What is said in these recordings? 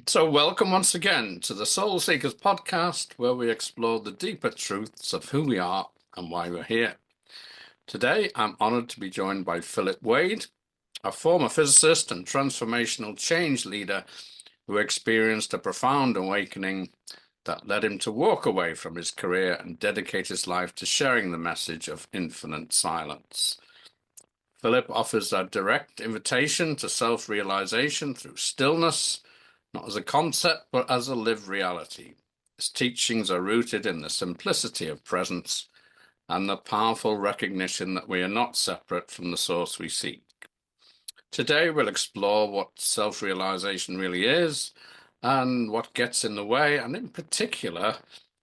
So, welcome once again to the SoulSeekers podcast, where we explore the deeper truths of who we are and why we're here. Today, I'm honored to be joined by Philip Wade, a former physicist and transformational change leader who experienced a profound awakening that led him to walk away from his career and dedicate his life to sharing the message of infinite silence. Philip offers a direct invitation to self-realization through stillness, not as a concept, but as a lived reality. His teachings are rooted in the simplicity of presence and the powerful recognition that we are not separate from the source we seek. Today, we'll explore what self-realization really is and what gets in the way, and in particular,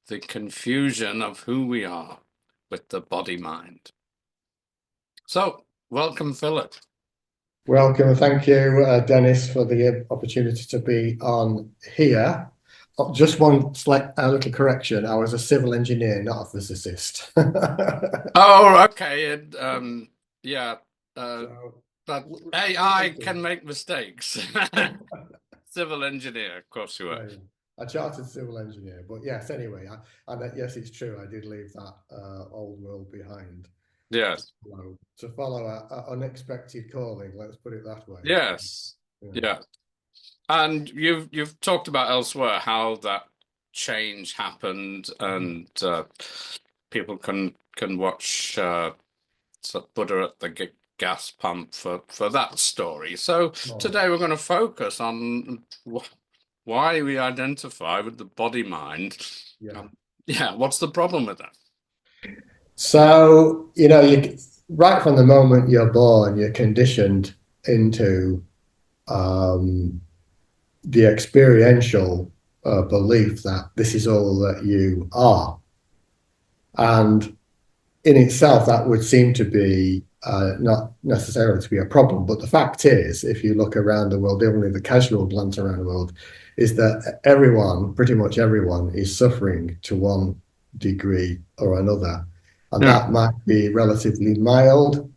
the confusion of who we are with the body-mind. So, welcome, Philip. Welcome, and thank you, Dennis, for the opportunity to be on here. Just one little correction. I was a civil engineer, not a physicist. Oh, okay. And yeah, So, but AI can make mistakes. Civil engineer, of course you were. yeah, a chartered civil engineer. But yes, anyway, yes, it's true. I did leave that old world behind Yes. to follow a unexpected calling. Let's put it that way. Yes. Yeah. Yeah. And you've talked about elsewhere how that change happened, and people can watch Buddha at the gas pump for that story. So today we're going to focus on why we identify with the body mind. Yeah, what's the problem with that? So, right from the moment you're born, you're conditioned into the experiential belief that this is all that you are. And in itself, that would seem to be not necessarily to be a problem. But the fact is, if you look around the world, only the casual glance around the world, is that pretty much everyone, is suffering to one degree or another. And that might be relatively mild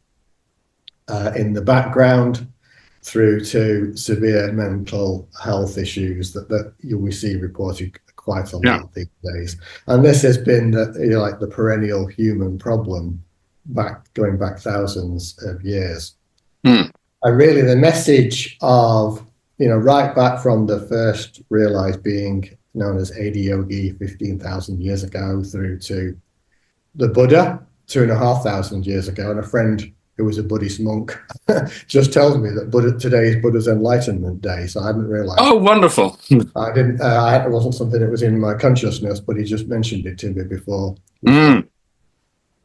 in the background through to severe mental health issues that we see reported quite a lot these days. And this has been like the perennial human problem going back thousands of years. And really the message of, right back from the first realized being known as Adiyogi 15,000 years ago through to the Buddha 2,500 years ago, and a friend who was a Buddhist monk just tells me that today is Buddha's Enlightenment Day. So I hadn't realized. Oh, wonderful. I didn't, it wasn't something that was in my consciousness, but he just mentioned it to me before.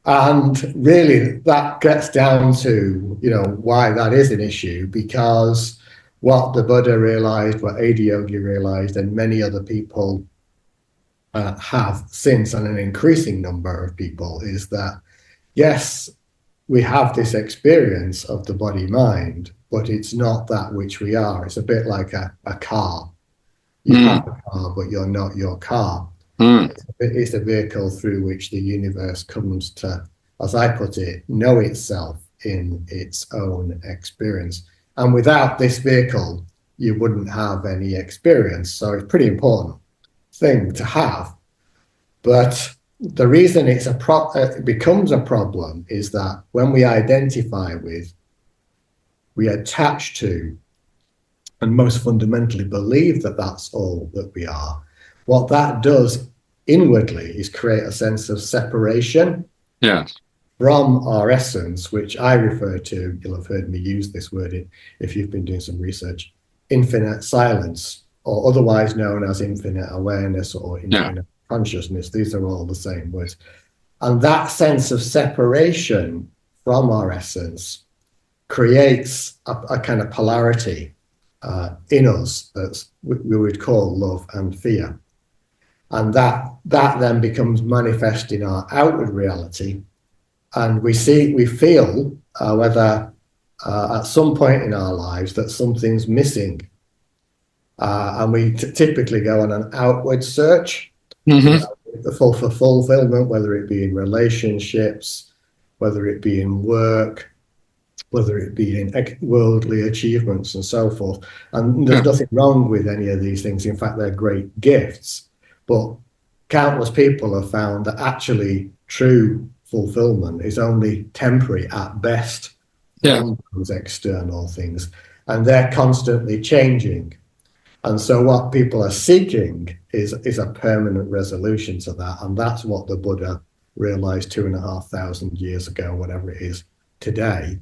And really that gets down to, why that is an issue, because what the Buddha realized, what Adiyogi realized, and many other people have since, and an increasing number of people, is that, yes, we have this experience of the body mind, but it's not that which we are. It's a bit like a car. You have a car, but you're not your car. It's a vehicle through which the universe comes to, as I put it, know itself in its own experience. And without this vehicle, you wouldn't have any experience. So it's a pretty important thing to have. But the reason it becomes a problem is that when we identify with, we attach to, and most fundamentally believe that that's all that we are, what that does inwardly is create a sense of separation from our essence, which I refer to, you'll have heard me use this word if you've been doing some research, infinite silence, or otherwise known as infinite awareness or infinite consciousness. These are all the same words. And that sense of separation from our essence creates a kind of polarity in us that we would call love and fear. And that then becomes manifest in our outward reality. And we feel whether at some point in our lives that something's missing. And we typically go on an outward search for fulfillment, whether it be in relationships, whether it be in work, whether it be in worldly achievements and so forth. And there's Yeah. nothing wrong with any of these things. In fact, they're great gifts. But countless people have found that actually true fulfillment is only temporary at best Yeah. beyond those external things. And they're constantly changing. And so what people are seeking is a permanent resolution to that. And that's what the Buddha realized 2,500 years ago, whatever it is today.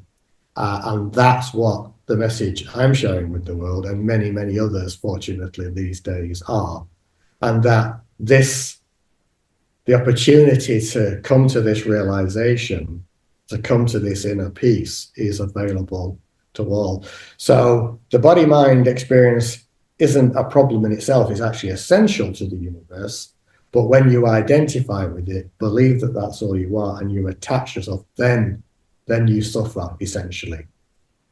And that's what the message I'm sharing with the world, and many, many others, fortunately, these days are. And that the opportunity to come to this realization, to come to this inner peace, is available to all. So the body mind experience isn't a problem in itself, it's actually essential to the universe. But when you identify with it, believe that that's all you are, and you attach yourself, then you suffer essentially.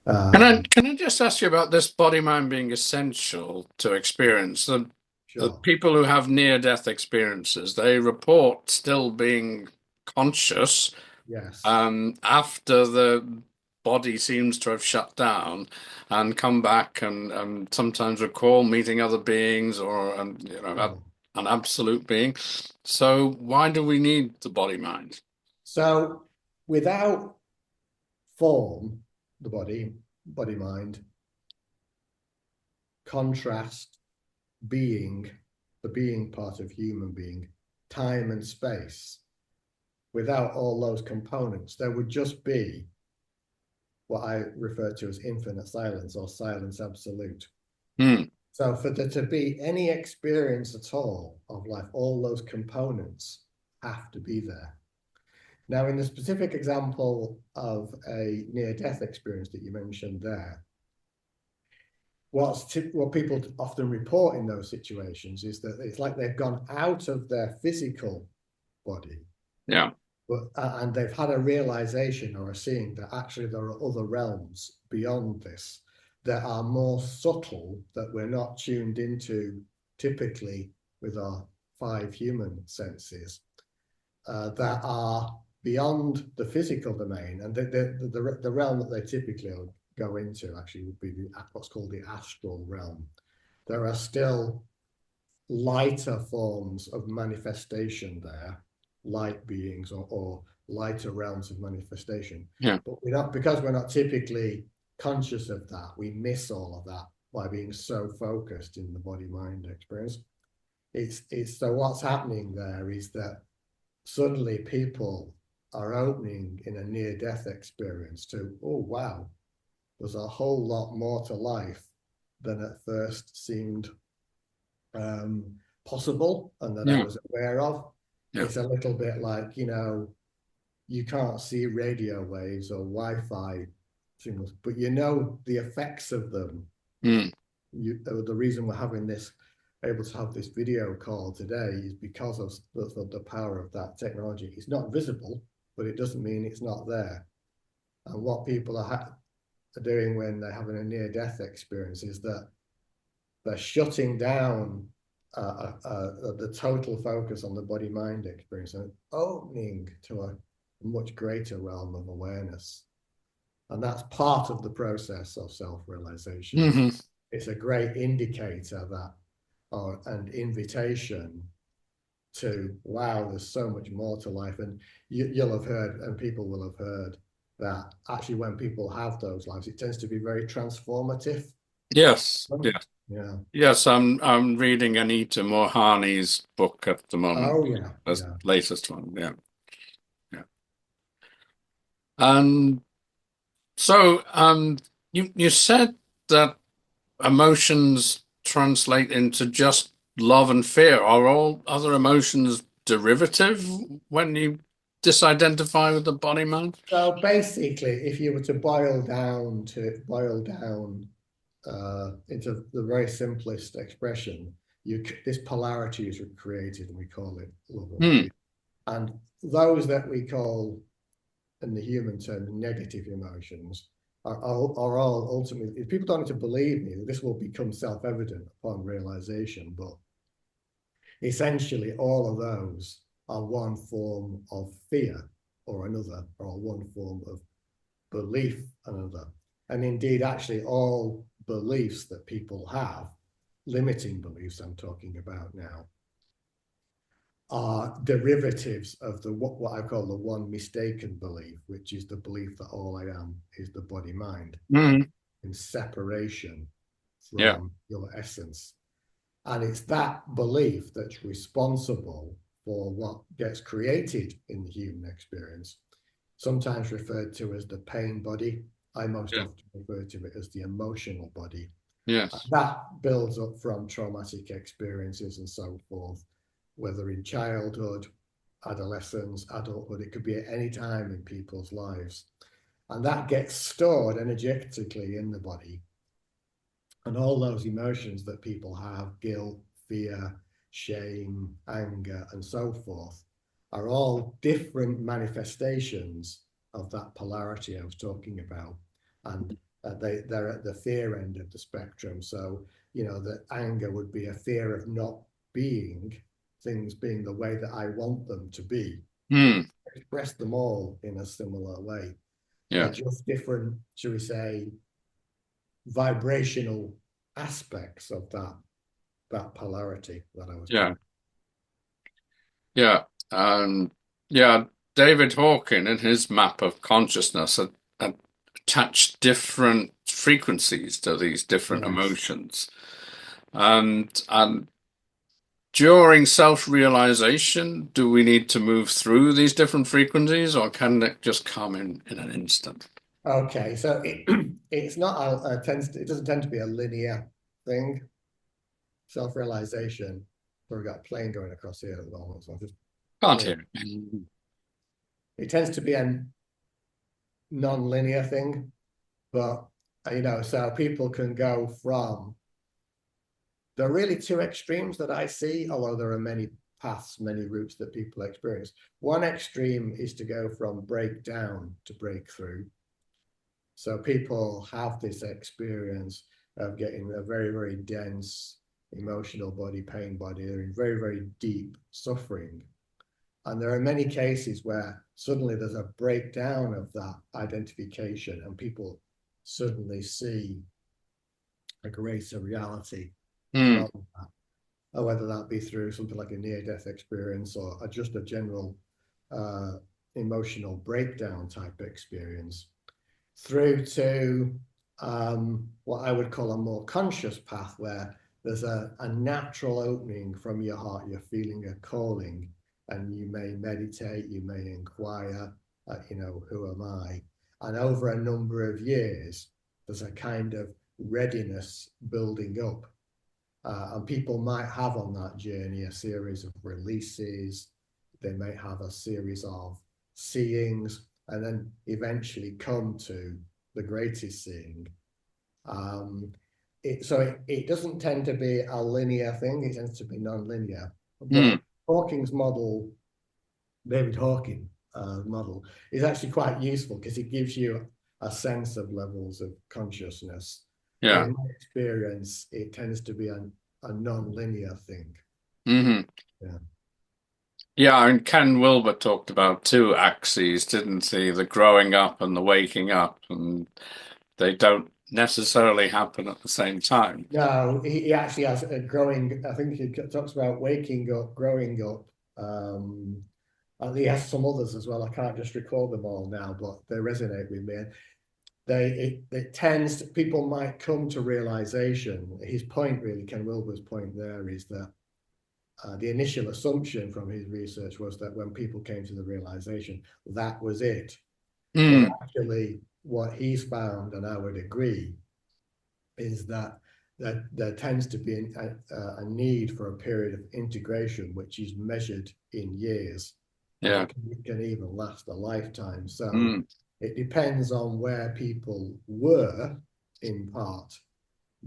Can I just ask you about this body mind being essential to experience? The Sure. people who have near-death experiences, they report still being conscious Yes. after the body seems to have shut down and come back and sometimes recall meeting other beings or Sure. an absolute being. So why do we need the body mind? So without form, the body mind, contrast being, the being part of human being, time and space, without all those components, there would just be what I refer to as infinite silence or silence absolute. Hmm. So for there to be any experience at all of life, all those components have to be there. Now, in the specific example of a near-death experience that you mentioned there, what people often report in those situations is that it's like they've gone out of their physical body, Yeah. and they've had a realization or a seeing that actually there are other realms beyond this that are more subtle, that we're not tuned into typically with our five human senses, that are beyond the physical domain. And the realm that they typically go into actually would be what's called the astral realm. There are still lighter forms of manifestation there, light beings or lighter realms of manifestation. Yeah. But we're not, because we're not typically conscious of that, we miss all of that by being so focused in the body mind experience. It's so what's happening there is that suddenly people are opening in a near-death experience to, oh wow, there's a whole lot more to life than at first seemed possible and that I Yeah. was aware of. Yeah. It's a little bit like, you can't see radio waves or Wi-Fi signals, but you know the effects of them. Hmm. The reason we're able to have this video call today is because of the power of that technology. It's not visible, but it doesn't mean it's not there. And what people are doing when they're having a near-death experience is that they're shutting down the total focus on the body-mind experience and opening to a much greater realm of awareness. And that's part of the process of self-realization. Hmm. It's a great indicator that, or an invitation to, wow, there's so much more to life. And you'll have heard, and people will have heard, that actually when people have those lives, it tends to be very transformative. Yes. Yeah. Yeah. Yes, I'm reading Anita Mohani's book at the moment, Oh, yeah. the Yeah. latest one. Yeah, yeah. And so, you said that emotions translate into just love and fear. Are all other emotions derivative when you disidentify with the body mind? So basically, if you were to boil down into the very simplest expression, this polarity is created, and we call it love and Hmm. fear. And those that we call, in the human term, negative emotions are all ultimately, if people don't need to believe me, this will become self-evident upon realization, but essentially all of those are one form of fear or another, or one form of belief another. And indeed, actually, all beliefs that people have, limiting beliefs I'm talking about now, are derivatives of the what I call the one mistaken belief, which is the belief that all I am is the body mind Mm. in separation Yeah. from your essence. And it's that belief that's responsible for what gets created in the human experience, sometimes referred to as the pain body. I most Yeah. often refer to it as the emotional body. Yes. That builds up from traumatic experiences and so forth, whether in childhood, adolescence, adulthood, it could be at any time in people's lives. And that gets stored energetically in the body. And all those emotions that people have, guilt, fear, shame, anger, and so forth, are all different manifestations of that polarity I was talking about. And they're at the fear end of the spectrum. So, the anger would be a fear of not being things being the way that I want them to be. Mm. Express them all in a similar way. They're Yes. just different, should we say, vibrational aspects of that polarity that I was Yeah. talking. Yeah. And yeah, David Hawking in his map of consciousness had attached different frequencies to these different Yes. emotions. And during self-realization, do we need to move through these different frequencies, or can it just come in an instant? Okay, so it's not it doesn't tend to be a linear thing. Self-realization. So we've got a plane going across here at the moment, so I'll just Can't clear. hear it. It tends to be a non-linear thing, but so people can go from, there are really two extremes that I see, although there are many paths, many routes that people experience. One extreme is to go from breakdown to breakthrough. So people have this experience of getting a very, very dense emotional body, pain body. They're in very, very deep suffering. And there are many cases where suddenly there's a breakdown of that identification and people suddenly see a greater reality Mm. from that, or whether that be through something like a near-death experience or just a general uh, emotional breakdown type experience, through to what I would call a more conscious path where there's a natural opening from your heart. You're feeling a calling, and you may meditate, you may inquire, who am I? And over a number of years, there's a kind of readiness building up. And people might have on that journey a series of releases, they may have a series of seeings, and then eventually come to the greatest seeing. So it doesn't tend to be a linear thing, it tends to be non-linear. But Mm. Hawking's model, David Hawking model, is actually quite useful because it gives you a sense of levels of consciousness. But Yeah. in my experience, it tends to be a non-linear thing. Hmm. Yeah. Yeah, and Ken Wilber talked about two axes, didn't he? The growing up and the waking up, and they don't necessarily happen at the same time. No, he actually has a growing. I think he talks about waking up, growing up. And he has some others as well. I can't just recall them all now, but they resonate with me. It tends to, people might come to realization. His point, really, Ken Wilber's point there is that the initial assumption from his research was that when people came to the realization, that was it. But Mm. actually, what he's found, and I would agree, is that there tends to be a need for a period of integration, which is measured in years, and Yeah. it can even last a lifetime. So Mm. it depends on where people were, in part,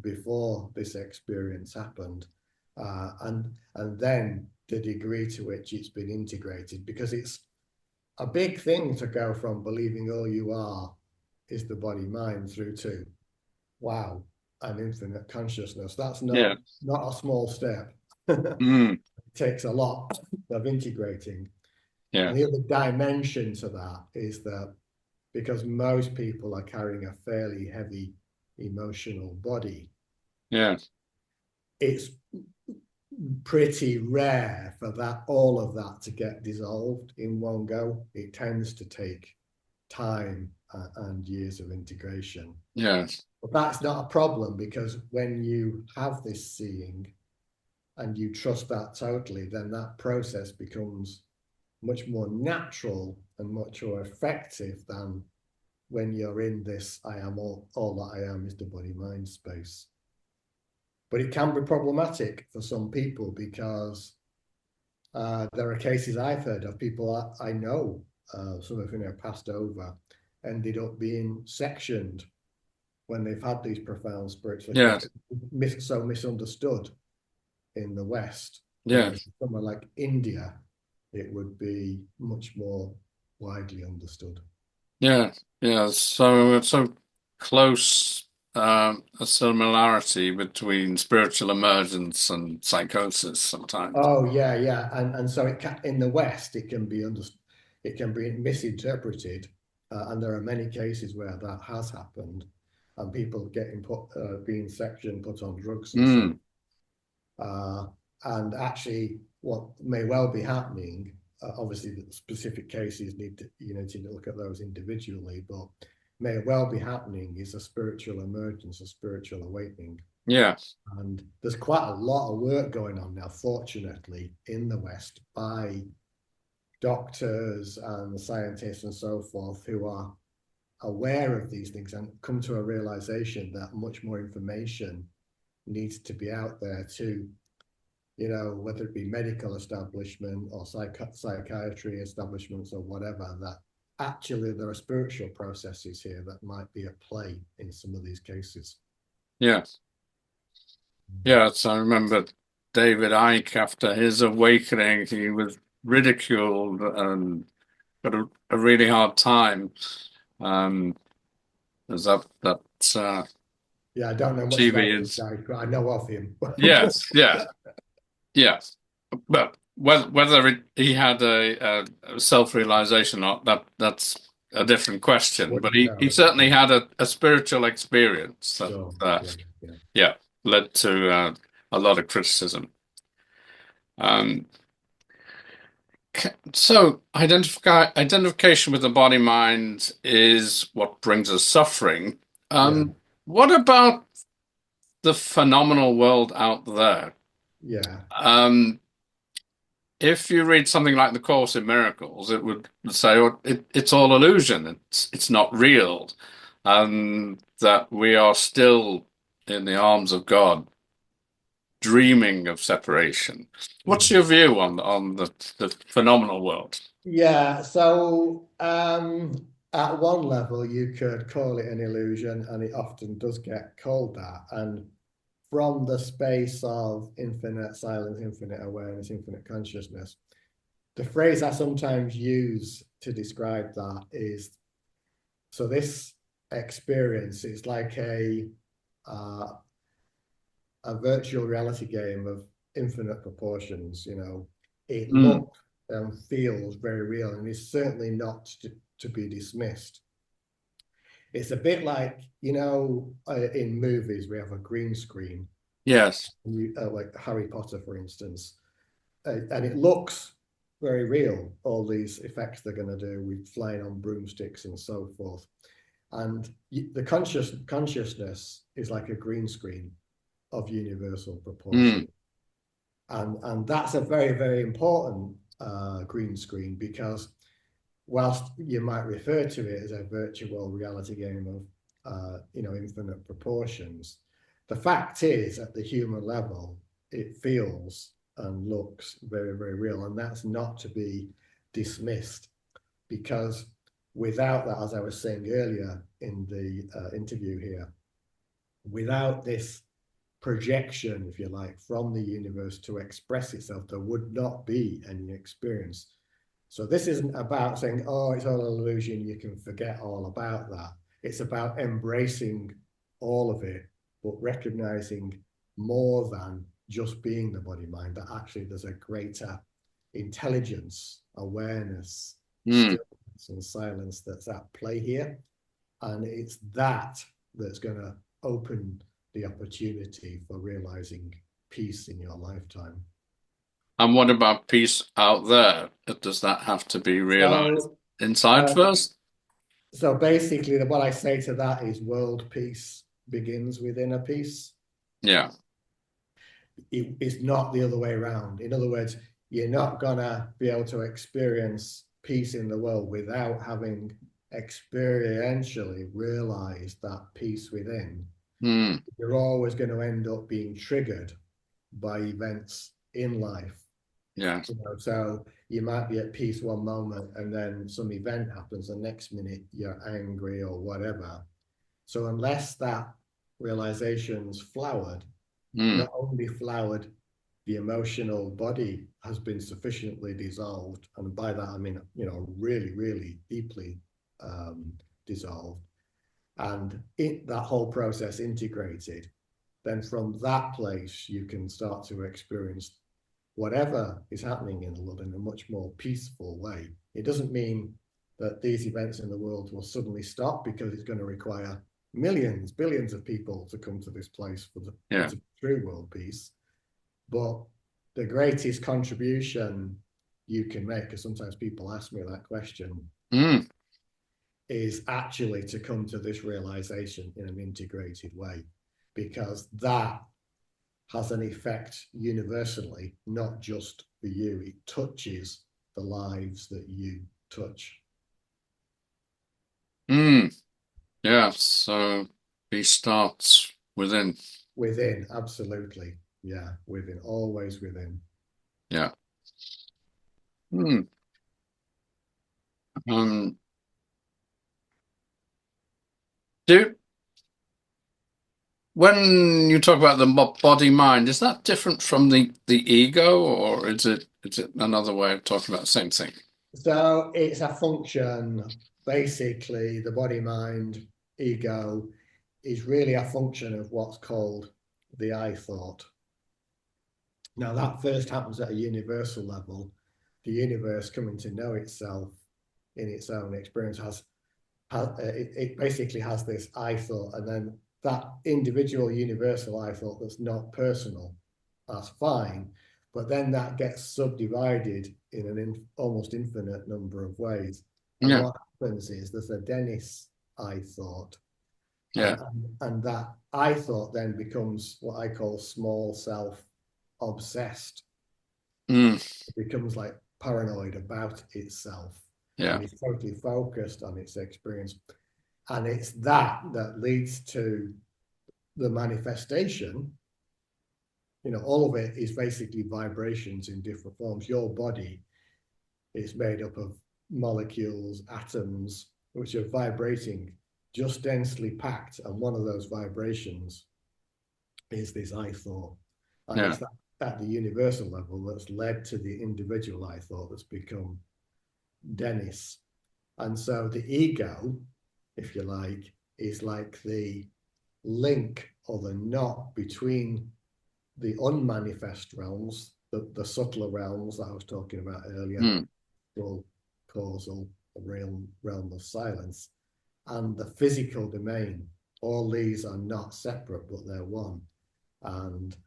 before this experience happened, and then the degree to which it's been integrated, because it's a big thing to go from believing all you are is the body mind through to, wow, an infinite consciousness. That's Yeah. not a small step. It Mm. takes a lot of integrating. Yeah. And the other dimension to that is that because most people are carrying a fairly heavy emotional body. Yes. It's pretty rare for that all of that to get dissolved in one go. It tends to take time and years of integration. Yes. But that's not a problem, because when you have this seeing and you trust that totally, then that process becomes much more natural and much more effective than when you're in this I am all that I am is the body mind space. But it can be problematic for some people, because there are cases I've heard of people I know, some of whom have passed over, ended up being sectioned when they've had these profound spiritual Yes. experiences, so misunderstood in the West. Whereas Yes. somewhere like India, it would be much more widely understood. Yeah. Yeah. So it's so close a similarity between spiritual emergence and psychosis sometimes. Oh yeah, yeah, and so it can, in the West it can be it can be misinterpreted, and there are many cases where that has happened, and people getting put being sectioned, put on drugs and so. Mm. And actually, what may well be happening, obviously, the specific cases you need to look at those individually, but may well be happening is a spiritual emergence, a spiritual awakening. Yes. And there's quite a lot of work going on now, fortunately, in the West by doctors and scientists and so forth who are aware of these things and come to a realization that much more information needs to be out there to, whether it be medical establishment or psychiatry establishments or whatever, that actually there are spiritual processes here that might be at play in some of these cases. Yes. Yes. I remember David Icke, after his awakening, he was ridiculed and got a really hard time. There's that Yeah, I don't know much TV about this is guy, but I know of him. yes, yes, yes. But whether he had a self-realization or not, that's a different question. But Wouldn't he know. certainly had a spiritual experience that Sure. Yeah, yeah. yeah led to a lot of criticism. Um, so identification with the body mind is what brings us suffering. Yeah, What about the phenomenal world out there? yeah, Um, if you read something like the Course in Miracles, it would say, "Oh, it's all illusion. It's not real," and that we are still in the arms of God, dreaming of separation. What's mm. your view on the phenomenal world? Yeah. So, at one level, you could call it an illusion, and it often does get called that. And from the space of infinite silence, infinite awareness, infinite consciousness, the phrase I sometimes use to describe that is, so this experience is like uh, a virtual reality game of infinite proportions. It Mm, looks and feels very real, and is certainly not to be dismissed. It's a bit like, in movies we have a green screen, yes. like Harry Potter, for instance, and it looks very real. All these effects they're going to do with flying on broomsticks and so forth, and the consciousness is like a green screen of universal proportion. Mm, And that's a very, very important green screen, because whilst you might refer to it as a virtual reality game of infinite proportions, the fact is at the human level it feels and looks very, very real, and that's not to be dismissed, because without that, as I was saying earlier in the interview here, without this projection, if you like, from the universe to express itself, there would not be any experience. So this isn't about saying, oh, it's all illusion, you can forget all about that. It's about embracing all of it, but recognizing more than just being the body mind, that actually there's a greater intelligence, awareness, mm, stillness absence and silence that's at play here. And it's that that's going to open the opportunity for realizing peace in your lifetime. And what about peace out there? Does that have to be realized So, inside uh, first? so basically, what I say to that is world peace begins within a peace. Yeah. It's not the other way around. In other words, you're not gonna be able to experience peace in the world without having experientially realized that peace within. Mm. You're always going to end up being triggered by events in life. Yeah. So you might be at peace one moment and then some event happens, the next minute you're angry or whatever. So unless that realization's flowered, Mm. not only flowered, the emotional body has been sufficiently dissolved, and by that I mean really, really deeply dissolved, and that whole process integrated. Then from that place you can start to experience whatever is happening in the world in a much more peaceful way. It doesn't mean that these events in the world will suddenly stop, because it's going to require millions, billions of people to come to this place for Yeah. the true world peace. But the greatest contribution you can make, because sometimes people ask me that question, Mm. is actually to come to this realization in an integrated way, because that has an effect universally, not just for you. It touches the lives that you touch. Mm. Yeah. So peace starts within. Within, absolutely. Yeah, within, always within. Yeah. Mm. Um, do When you talk about the body mind, is that different from the ego, or is it another way of talking about the same thing? So it's a function, basically, the body, mind, ego is really a function of what's called the I thought. Now, that first happens at a universal level. The universe coming to know itself in its own experience it basically has this I thought, and then that individual universal I thought that's not personal, that's fine. But then that gets subdivided in an almost infinite number of ways. And Yeah. what happens is there's a Dennis I thought, Yeah. and that I thought then becomes what I call small self obsessed. Mm. It becomes like paranoid about itself, Yeah. and it's totally focused on its experience. And it's that that leads to the manifestation. All of it is basically vibrations in different forms. Your body is made up of molecules, atoms, which are vibrating, just densely packed. And one of those vibrations is this I thought. And Yeah. it's that at the universal level that's led to the individual I thought that's become Dennis. And so the ego, if you like, is like the link or the knot between the unmanifest realms, the subtler realms that I was talking about earlier, Mm. called causal, the realm of silence, and the physical domain. All these are not separate, but they're one. And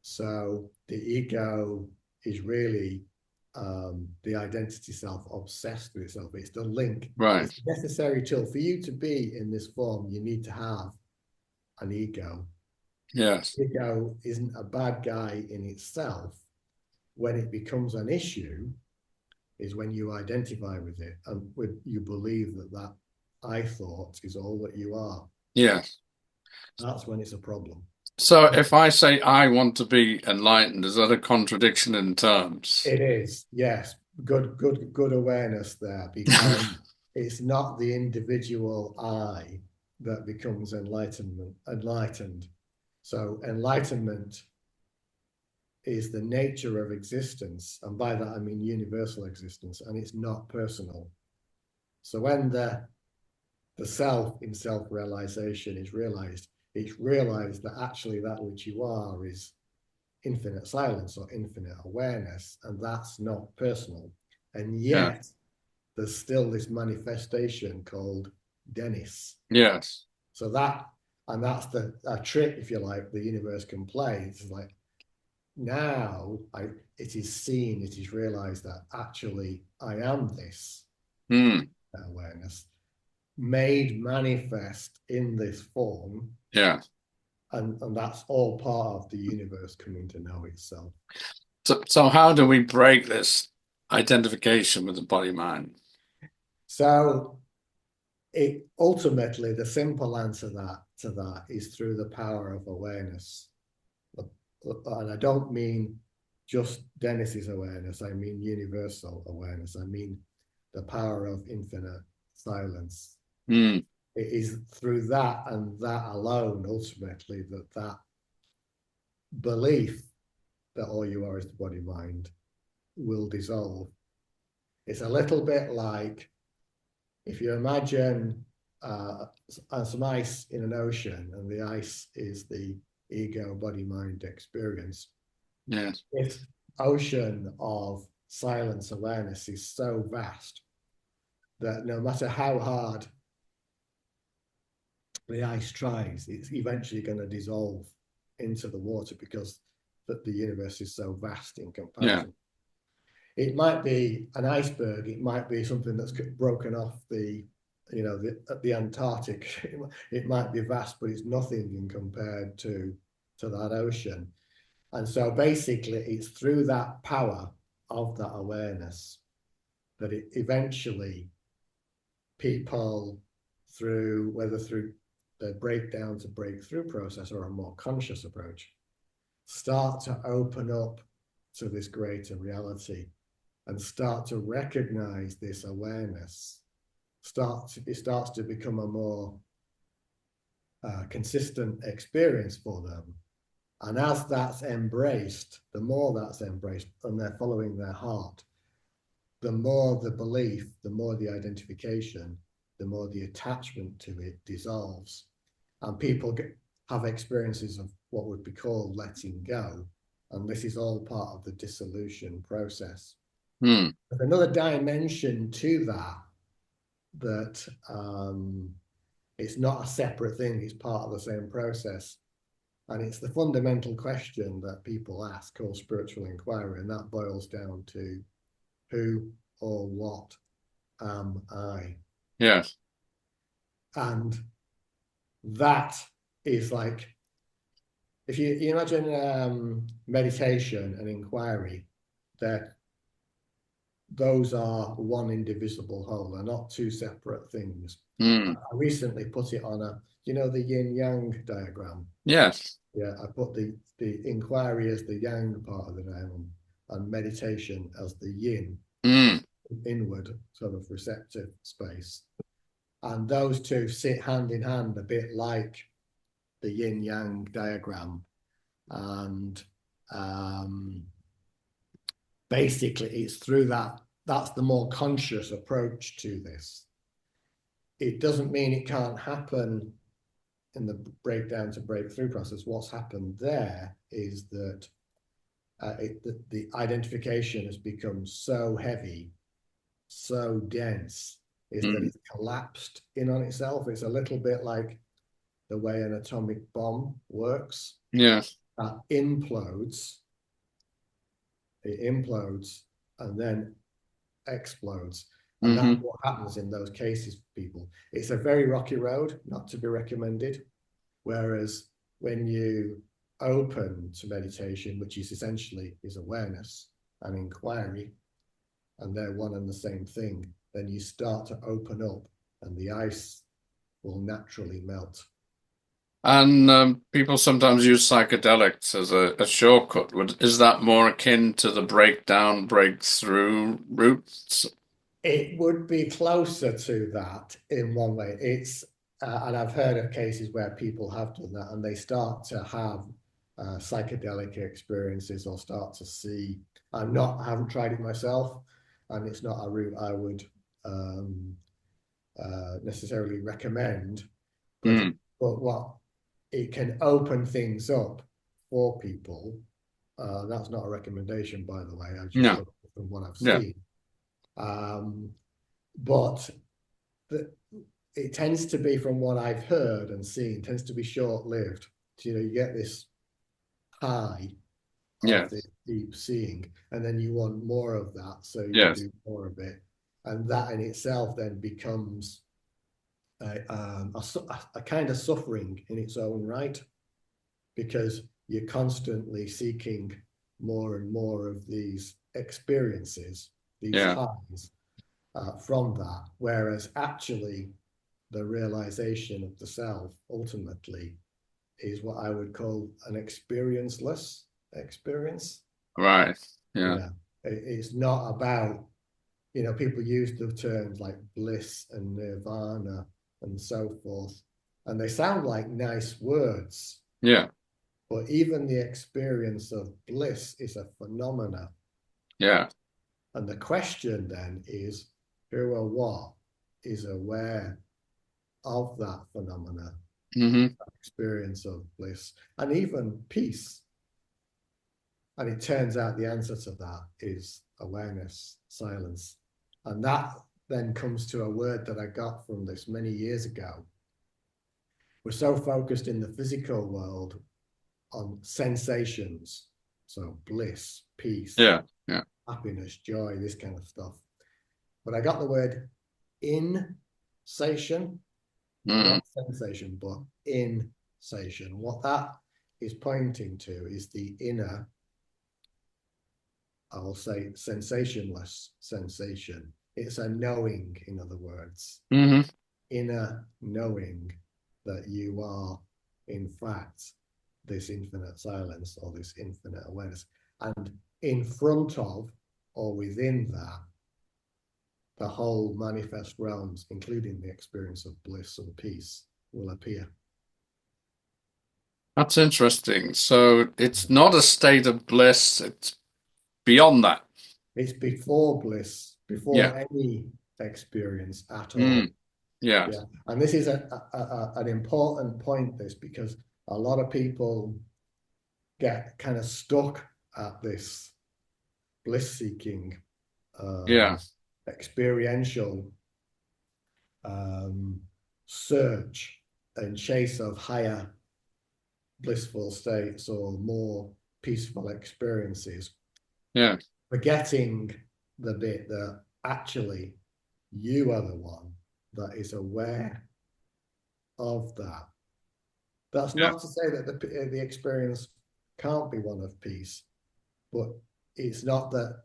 so the ego is really the identity self obsessed with itself. It's the link. Right. It's a necessary tool. For you to be in this form, you need to have an ego. Yes. Ego isn't a bad guy in itself. When it becomes an issue is when you identify with it and when you believe that I thought is all that you are. Yes. That's when it's a problem. So if I say I want to be enlightened, is that a contradiction in terms? It is, yes. Good awareness there, because it's not the individual I that becomes enlightened. So enlightenment is the nature of existence, and by that I mean universal existence, and it's not personal. So when the self in self-realization is realized, it's realized that actually that which you are is infinite silence or infinite awareness, and that's not personal. And Yeah. yet there's still this manifestation called Dennis. Yes. So that's the trick, if you like, the universe can play. It's like now it is seen, it is realized that actually I am this awareness made manifest in this form. Yeah. And that's all part of the universe coming to know itself. So how do we break this identification with the body mind? So it ultimately the simple answer to that is through the power of awareness. And I don't mean just Dennis's awareness, I mean universal awareness. I mean the power of infinite silence. Mm. It is through that and that alone, ultimately, that belief that all you are is the body mind will dissolve. It's a little bit like if you imagine some ice in an ocean, and the ice is the ego, body, mind experience. Yes. This ocean of silence awareness is so vast that no matter how hard the ice tries, it's eventually going to dissolve into the water because the universe is so vast in comparison. Yeah. It might be an iceberg, it might be something that's broken off the Antarctic. It might be vast, but it's nothing in compared to that ocean. And so basically it's through that power of that awareness that it eventually people whether through the breakdown to breakthrough process or a more conscious approach, start to open up to this greater reality and start to recognize this awareness. It starts to become a more consistent experience for them. And as that's embraced, the more that's embraced and they're following their heart, the more the belief, the more the identification, the more the attachment to it dissolves. And people have experiences of what would be called letting go. And this is all part of the dissolution process. Mm. There's another dimension to that it's not a separate thing, it's part of the same process. And it's the fundamental question that people ask called spiritual inquiry. And that boils down to who or what am I? Yes. And that is like, if you imagine meditation and inquiry, that those are one indivisible whole. They're not two separate things. Mm. I recently put it on the yin yang diagram. Yes. Yeah, I put the inquiry as the yang part of the diagram and meditation as the yin, inward sort of receptive space. And those two sit hand in hand, a bit like the yin yang diagram. And basically, it's through that's the more conscious approach to this. It doesn't mean it can't happen in the breakdown to breakthrough process. What's happened there is that the identification has become so heavy, so dense, that it's collapsed in on itself. It's a little bit like the way an atomic bomb works. Yes. That implodes. It implodes and then explodes. And that's what happens in those cases, people. It's a very rocky road, not to be recommended. Whereas when you open to meditation, which is essentially is awareness and inquiry, and they're one and the same thing, then you start to open up and the ice will naturally melt. And people sometimes use psychedelics as a shortcut. Is that more akin to the breakdown, breakthrough routes? It would be closer to that in one way. And I've heard of cases where people have done that and they start to have psychedelic experiences or start to see. I haven't tried it myself, and it's not a route I would necessarily recommend. But what it can open things up for people. That's not a recommendation, by the way. I just from what I've seen. but the, it tends to be, from what I've heard and seen, tends to be short-lived. So, you get this high Yeah. of the deep seeing, and then you want more of that, so you Yes. do more of it, and that in itself then becomes a kind of suffering in its own right, because you're constantly seeking more and more of these experiences, these Yeah. highs from that, whereas actually the realization of the self ultimately is what I would call an experienceless experience. Right. Yeah. Yeah, it's not about, people use the terms like bliss and nirvana and so forth, and they sound like nice words, Yeah. but even the experience of bliss is a phenomena. Yeah. And the question then is, who or what is aware of that phenomena, Hmm. experience of bliss, and even peace? And it turns out the answer to that is awareness, silence. And that then comes to a word that I got from this many years ago. We're so focused in the physical world on sensations, so bliss, peace, Yeah. Yeah. happiness, joy, this kind of stuff. But I got the word insatiation, Mm. not sensation, but insatiation. What that is pointing to is the inner, I will say, sensationless sensation. It's a knowing, in other words, Hmm. inner knowing that you are, in fact, this infinite silence or this infinite awareness. And in front of or within that, the whole manifest realms, including the experience of bliss and peace, will appear. That's interesting. So it's not a state of bliss, it's beyond that. It's before bliss, Yeah. before any experience at all. Mm. Yeah. Yeah. And this is an important point, this, because a lot of people get kind of stuck at this bliss seeking, Yeah. experiential search and chase of higher blissful states or more peaceful experiences, Yeah. forgetting the bit that actually you are the one that is aware of that. That's Yeah. not to say that the experience can't be one of peace, but it's not that,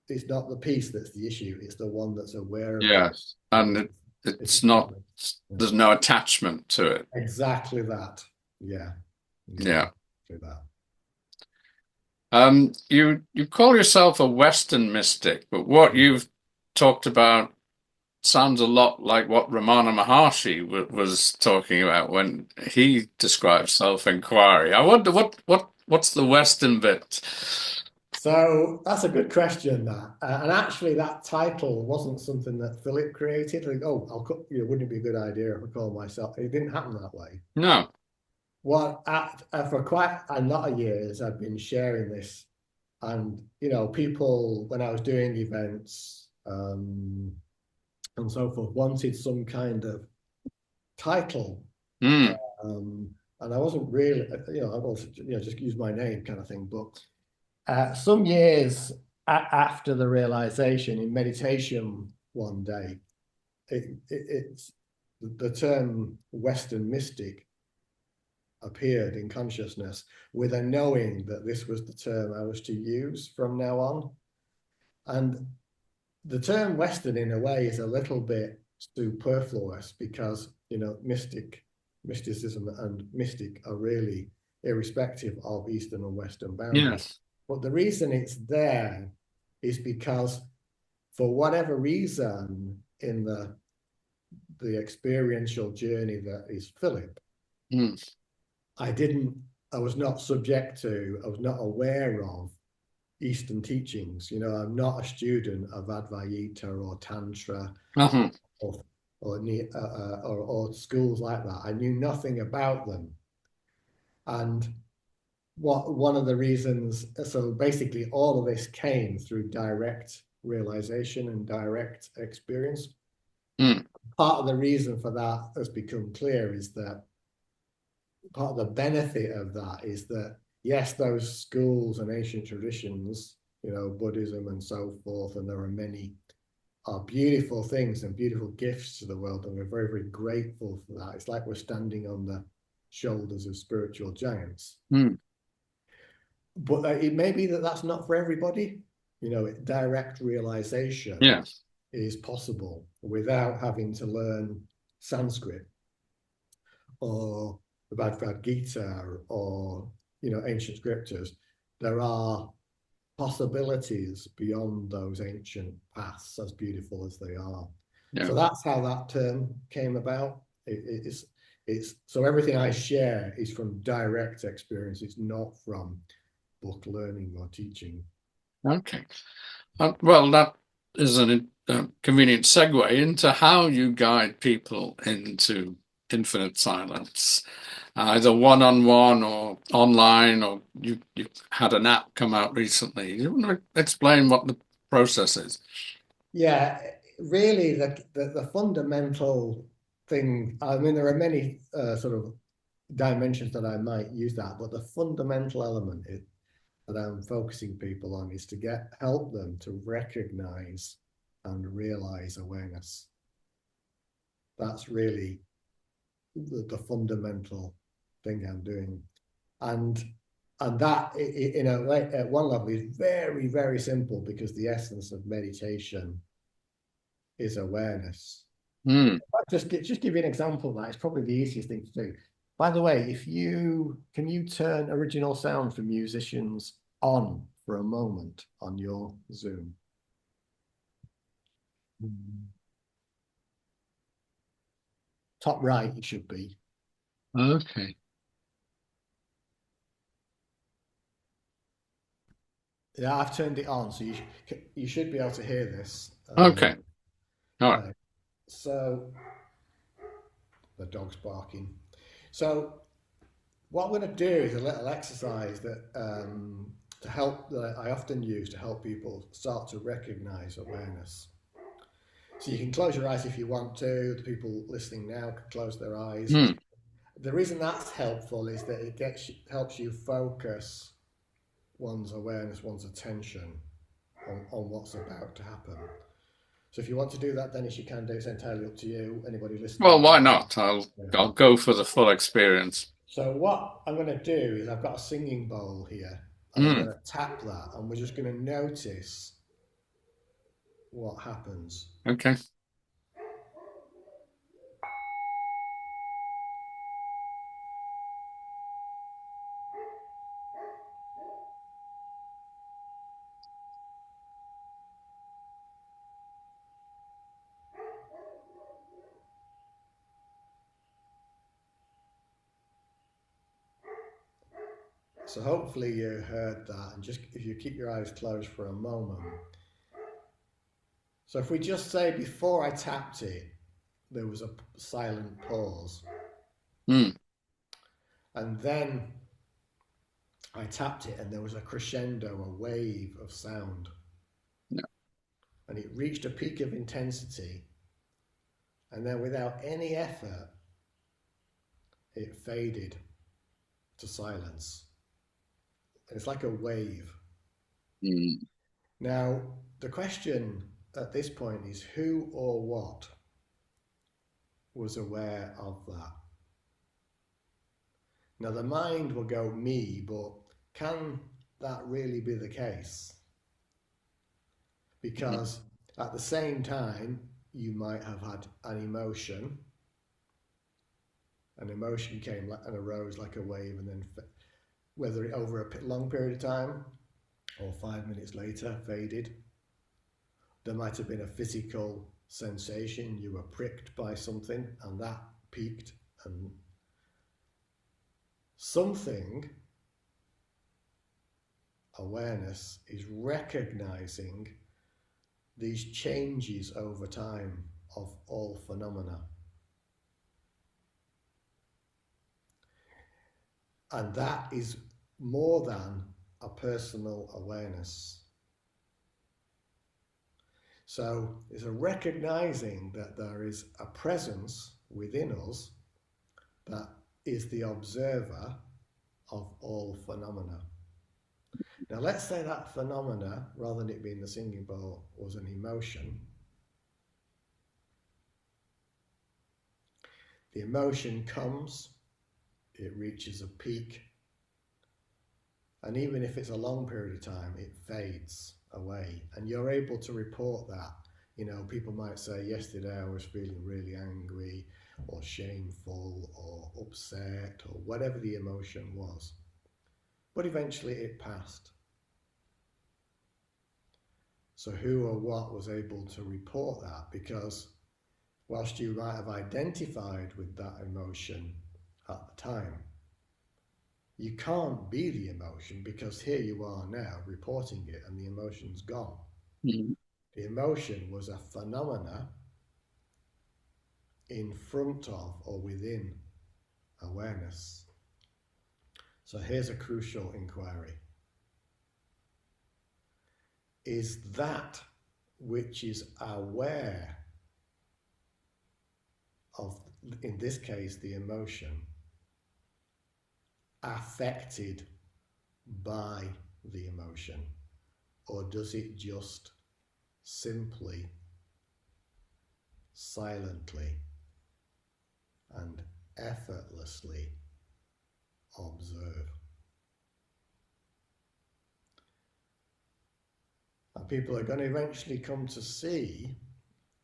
it's not the peace that's the issue. It's the one that's aware of it. Yes. And It's it's not, yeah. there's no attachment to it. Exactly that. Yeah, Yeah. exactly that. You call yourself a Western mystic, but what you've talked about sounds a lot like what Ramana Maharshi was talking about when he described self-inquiry. I wonder what's the Western bit? So that's a good question, that. And actually, that title wasn't something that Philip created. Like, oh, wouldn't it be a good idea if I call myself? It didn't happen that way. No. Well, for quite a lot of years, I've been sharing this, and people, when I was doing events and so forth, wanted some kind of title, Mm. um, and I wasn't really, I was, just use my name kind of thing. But some years after the realization, in meditation one day, it's the term Western mystic appeared in consciousness, with a knowing that this was the term I was to use from now on. And the term Western, in a way, is a little bit superfluous, because mysticism and mystic are really irrespective of Eastern and Western boundaries. Yes. But the reason it's there is because, for whatever reason, in the experiential journey that is Philip, Mm. I was not subject to, I was not aware of Eastern teachings. I'm not a student of Advaita or Tantra Uh-huh. or or schools like that. I knew nothing about them. And one of the reasons, so basically all of this came through direct realization and direct experience. Mm. Part of the reason for that has become clear is that part of the benefit of that is that, yes, those schools and ancient traditions, Buddhism and so forth, and there are many, are beautiful things and beautiful gifts to the world, and we're very, very grateful for that. It's like we're standing on the shoulders of spiritual giants. Mm. But it may be that that's not for everybody. Direct realization Yes. is possible without having to learn Sanskrit or the Bhagavad Gita or ancient scriptures. There are possibilities beyond those ancient paths, as beautiful as they are. Yeah. So that's how that term came about. It's so everything I share is from direct experience. It's not from book learning or teaching. Okay. Well, that is a convenient segue into how you guide people into infinite silence, either one-on-one or online, or you had an app come out recently. You want to explain what the process is? Yeah, really, the fundamental thing. I mean, there are many sort of dimensions that I might use that, but the fundamental element that I'm focusing people on is to help them to recognize and realize awareness. That's really the fundamental thing I'm doing, and that at one level is very, very simple, because the essence of meditation is awareness. Mm. Just give you an example of that. It's probably the easiest thing to do. By the way, can you turn original sound for musicians on for a moment on your Zoom? Top right, it should be. Okay. Yeah, I've turned it on, so you should be able to hear this. Okay. All right. Right. So the dog's barking. So what I'm going to do is a little exercise that I often use to help people start to recognize awareness. So you can close your eyes if you want to. The people listening now can close their eyes. Mm. The reason that's helpful is that helps you focus one's awareness, one's attention on what's about to happen. So if you want to do that, Dennis, you can do. It's entirely up to you. Anybody listening? Well, why not? I'll go for the full experience. So what I'm going to do is I've got a singing bowl here, and I'm going to tap that, and we're just going to notice what happens. Okay. So hopefully you heard that, and just if you keep your eyes closed for a moment. So if we just say before I tapped it, there was a silent pause. Mm. And then I tapped it and there was a crescendo, a wave of sound. Yeah. And it reached a peak of intensity. And then without any effort, it faded to silence. And it's like a wave. Mm. Now, the question at this point is who or what was aware of that? Now, the mind will go me, but can that really be the case? Because at the same time, you might have had an emotion. An emotion came and arose like a wave, and then whether it over a long period of time or 5 minutes later faded. There might have been a physical sensation. You were pricked by something and that peaked, and something, awareness, is recognizing these changes over time of all phenomena. And that is more than a personal awareness. So it's a recognizing that there is a presence within us that is the observer of all phenomena. Now, let's say that phenomena, rather than it being the singing bowl, was an emotion. The emotion comes, it reaches a peak, and even if it's a long period of time, it fades away. And you're able to report that. You know, people might say, yesterday I was feeling really angry or shameful or upset or whatever the emotion was. But eventually it passed. So who or what was able to report that? Because whilst you might have identified with that emotion at the time, you can't be the emotion, because here you are now reporting it and the emotion's gone. Mm. The emotion was a phenomena in front of or within awareness. So here's a crucial inquiry. Is that which is aware of, in this case, the emotion, affected by the emotion, or does it just simply, silently, and effortlessly observe? And people are going to eventually come to see,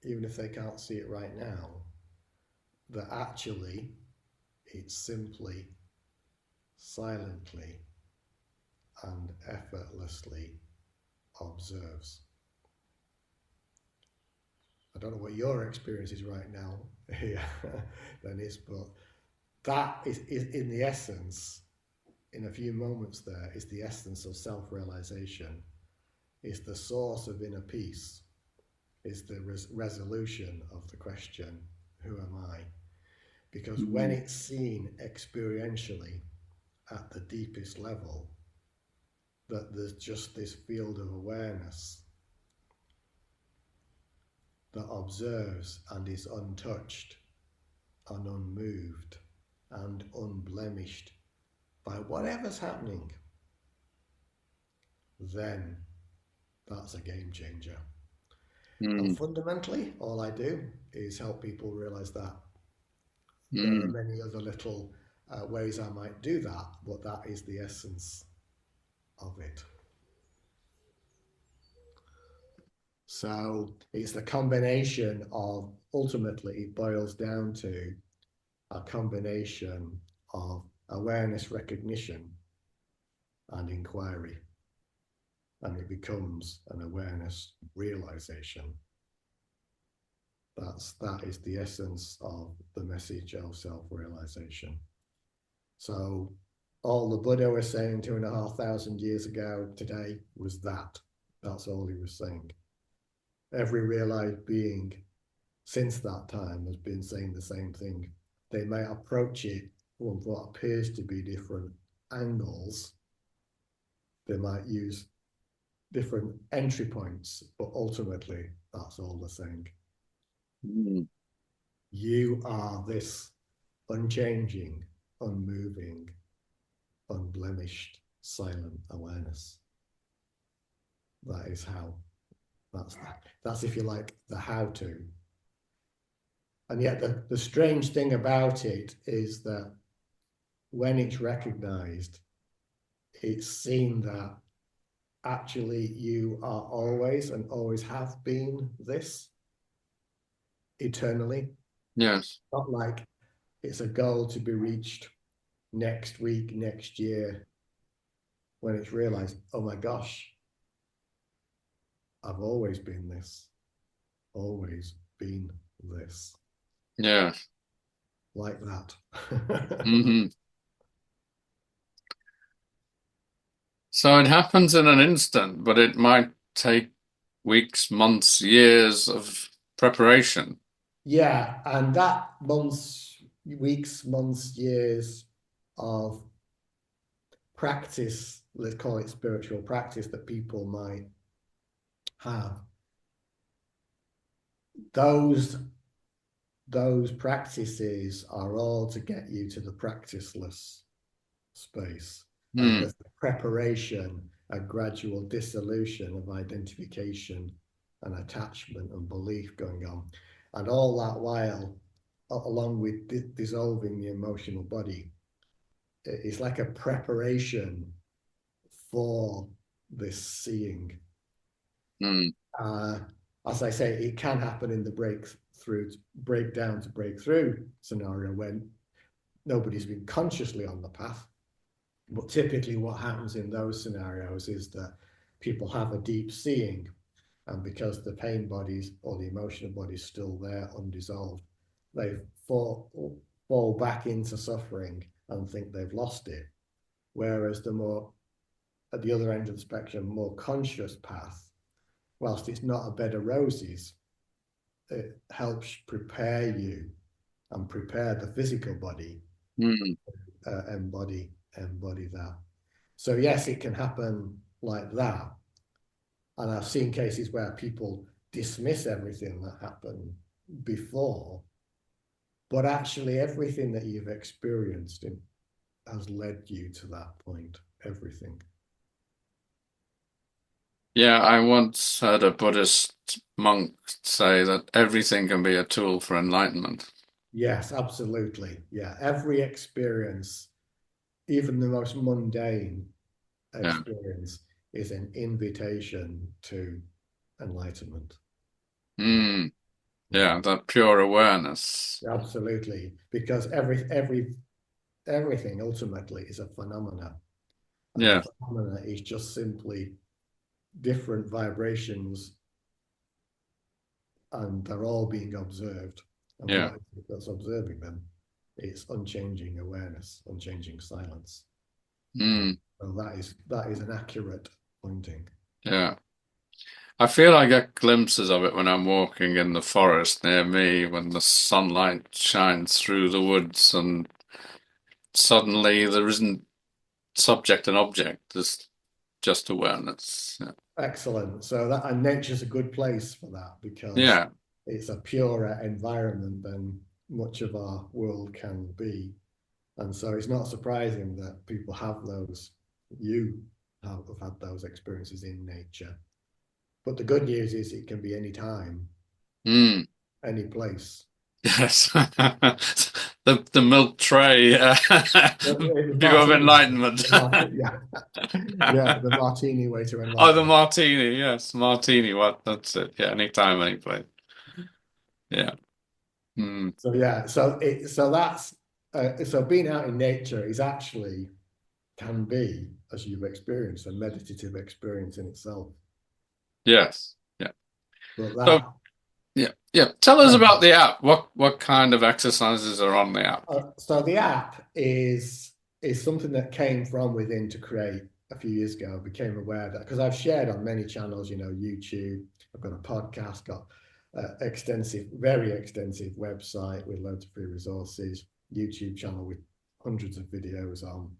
even if they can't see it right now, that actually it's simply, silently, and effortlessly observes. I don't know what your experience is right now here, Dennis, but that is in the essence, in a few moments there, is the essence of self-realization, is the source of inner peace, is the resolution of the question, who am I? Because when it's seen experientially at the deepest level, that there's just this field of awareness that observes and is untouched and unmoved and unblemished by whatever's happening, then that's a game changer. And fundamentally, all I do is help people realize that. There are many other little ways I might do that, but that is the essence of it. So it's the combination of, ultimately, it boils down to a combination of awareness, recognition, and inquiry. And it becomes an awareness realization. That is the essence of the message of self-realization. So all the Buddha was saying 2,500 years ago today was that. That's all he was saying. Every realized being since that time has been saying the same thing. They may approach it from what appears to be different angles. They might use different entry points, but ultimately that's all the same. You are this unchanging, unmoving, unblemished, silent awareness. That is how. That's, if you like, the how to. And yet the strange thing about it is that when it's recognized, it's seen that actually you are always and always have been this eternally. Yes. Not like it's a goal to be reached next week, next year, when it's realized, oh my gosh, I've always been this, always been this. Yes. Like that. So it happens in an instant, but it might take weeks, months, years of preparation. Yeah, and that weeks, months, years of practice, let's call it spiritual practice, that people might have, those those practices are all to get you to the practiceless space. And Mm, there's the preparation, a gradual dissolution of identification and attachment and belief going on. And all that while, along with dissolving the emotional body, it's like a preparation for this seeing. mm, Uh, as I say, it can happen in the breakdown to breakthrough scenario when nobody's been consciously on the path. But typically, what happens in those scenarios is that people have a deep seeing, and because the pain bodies or the emotional body is still there undissolved, they fall back into suffering and think they've lost it. Whereas the more at the other end of the spectrum, more conscious path, whilst it's not a bed of roses, it helps prepare you and prepare the physical body, mm. embody that. So yes, it can happen like that. And I've seen cases where people dismiss everything that happened before, but actually everything that you've experienced has led you to that point. Everything. Yeah, I once heard a Buddhist monk say that everything can be a tool for enlightenment. Yes, absolutely. Yeah, every experience, even the most mundane Yeah. experience, is an invitation to enlightenment. Yeah, Mm, yeah, yeah, that pure awareness. absolutely. Because everything ultimately is a phenomena, and the Yeah, phenomena is just simply different vibrations, and they're all being observed. And yeah. what is it that's observing them? It's unchanging awareness, unchanging silence. Mm, So that is an accurate pointing. yeah. I feel I get glimpses of it when I'm walking in the forest near me, when the sunlight shines through the woods and suddenly there isn't subject and object, there's just awareness. Yeah. Excellent. So that and nature's a good place for that because Yeah, it's a purer environment than much of our world can be. And so it's not surprising that people have those, you have had those experiences in nature. But the good news is it can be any time, mm, any place. yes. The milk tray The view of martini, enlightenment. yeah, yeah, the martini way to Oh, the enlightenment. martini, yes, martini. What? That's it. Yeah, anytime, any place. Yeah. Mm, So yeah, so that's so being out in nature is actually can be, as you've experienced, a meditative experience in itself. yes. Yeah. But So, that yeah, yeah. Tell us about the app. What kind of exercises are on the app? so the app is something that came from within to create a few years ago. I became aware that because I've shared on many channels, YouTube, I've got a podcast, got very extensive website with loads of free resources, YouTube channel with hundreds of videos on,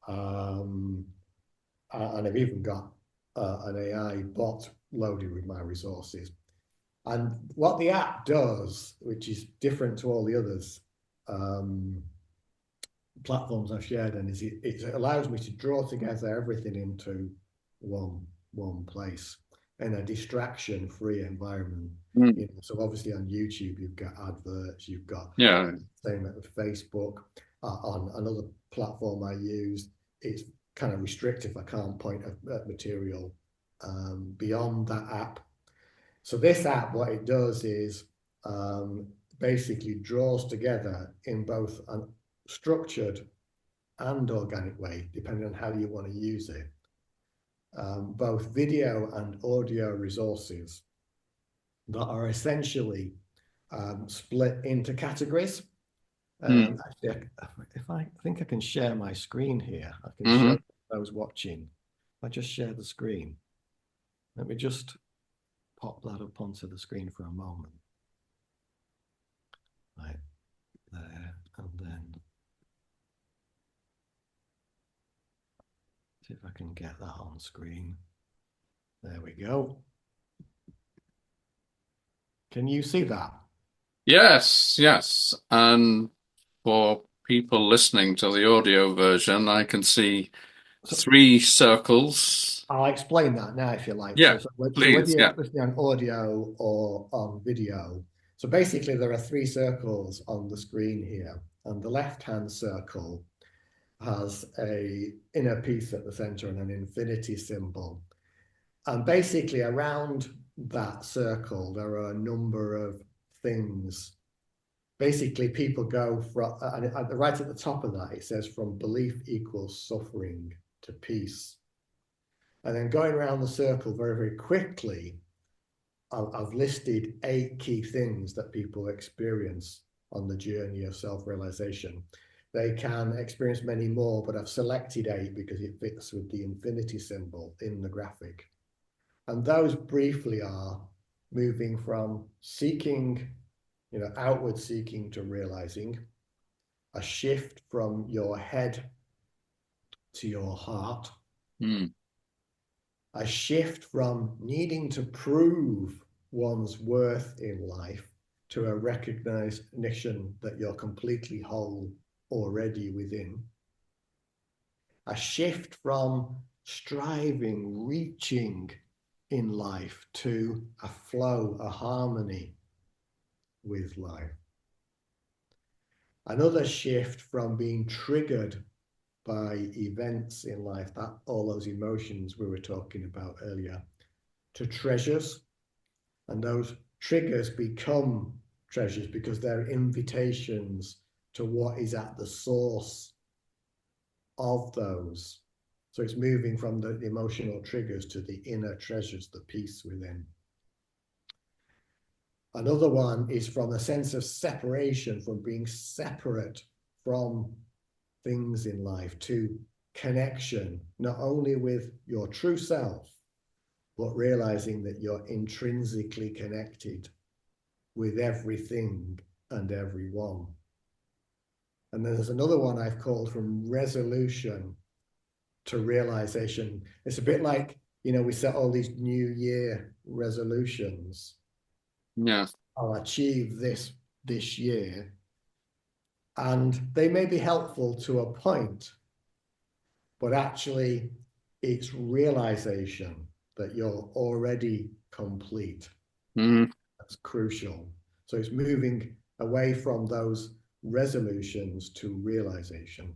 um, and I've even got an AI bot loaded with my resources. And what the app does, which is different to all the others, um, platforms I've shared, and is it allows me to draw together everything into one place in a distraction-free environment. Mm, So obviously on YouTube you've got adverts, you've got yeah. same with Facebook. On another platform I use, it's kind of restrictive. I can't point at material beyond that app. So this app, what it does is basically draws together in both a structured and organic way, depending on how you want to use it, both video and audio resources that are essentially split into categories. Mm, Actually, if I think I can share my screen here, I can show hmm. those watching. I just share the screen. Let me just pop that up onto the screen for a moment. Right there, and then see if I can get that on screen. There we go. Can you see that? Yes, yes. And for people listening to the audio version, I can see So three circles. I'll explain that now if you like. Yeah, So whether please. you're Yeah. listening on audio or on video, so basically there are three circles on the screen here, and the left-hand circle has a inner piece at the center and an infinity symbol. And basically around that circle, there are a number of things. Basically, people go from, right at the top of that, it says from belief equals suffering to peace. And then going around the circle very, very quickly, I've listed 8 key things that people experience on the journey of self-realization. They can experience many more, but I've selected 8 because it fits with the infinity symbol in the graphic. And those briefly are moving from seeking, outward seeking to realizing, a shift from your head to your heart, Mm. a shift from needing to prove one's worth in life to a recognition that you're completely whole already within, a shift from striving, reaching in life to a flow, a harmony with life. Another shift from being triggered by events in life, that all those emotions we were talking about earlier, to treasures. And those triggers become treasures because they're invitations to what is at the source of those. So it's moving from the emotional triggers to the inner treasures, the peace within. Another one is from a sense of separation, from being separate from things in life to connection, not only with your true self, but realizing that you're intrinsically connected with everything and everyone. And then there's another one I've called from resolution to realization. It's a bit like, we set all these New Year resolutions. Yeah. I'll achieve this year. And they may be helpful to a point, but actually it's realization that you're already complete. Mm. That's crucial. So it's moving away from those resolutions to realization.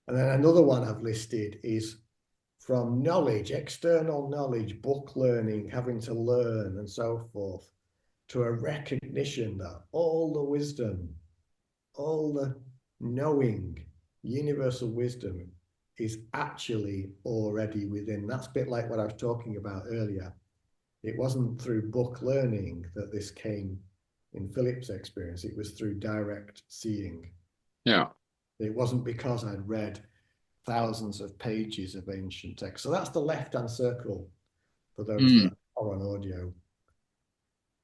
And then another one I've listed is from knowledge, external knowledge, book learning, having to learn and so forth, to a recognition that all the wisdom, all the knowing, universal wisdom is actually already within. That's a bit like what I was talking about earlier. It wasn't through book learning that this came in Philip's experience. It was through direct seeing. Yeah. It wasn't because I'd read thousands of pages of ancient text. So that's the left-hand circle for those Mm. that are on audio.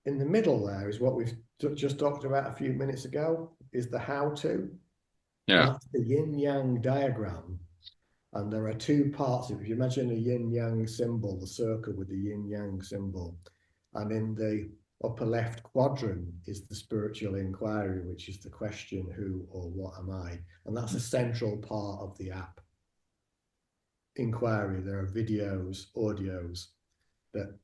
In the middle there is what we've just talked about a few minutes ago, is the how-to. Yeah. That's the yin-yang diagram. And there are 2 parts. If you imagine a yin-yang symbol, the circle with the yin-yang symbol, and in the upper left quadrant is the spiritual inquiry, which is the question, who or what am I? And that's a central part of the app. Inquiry, there are videos, audios that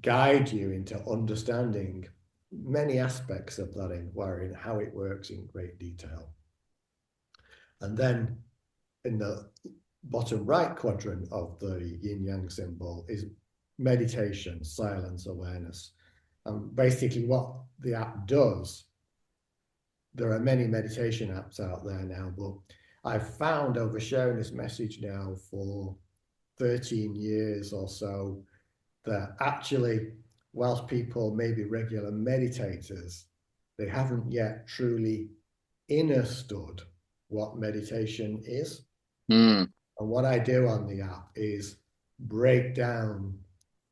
guide you into understanding many aspects of that inquiry and how it works in great detail. And then in the bottom right quadrant of the yin-yang symbol is meditation, silence, awareness. And basically what the app does, there are many meditation apps out there now, but I've found over sharing this message now for 13 years or so, that actually, whilst people may be regular meditators, they haven't yet truly understood what meditation is. Mm. And what I do on the app is break down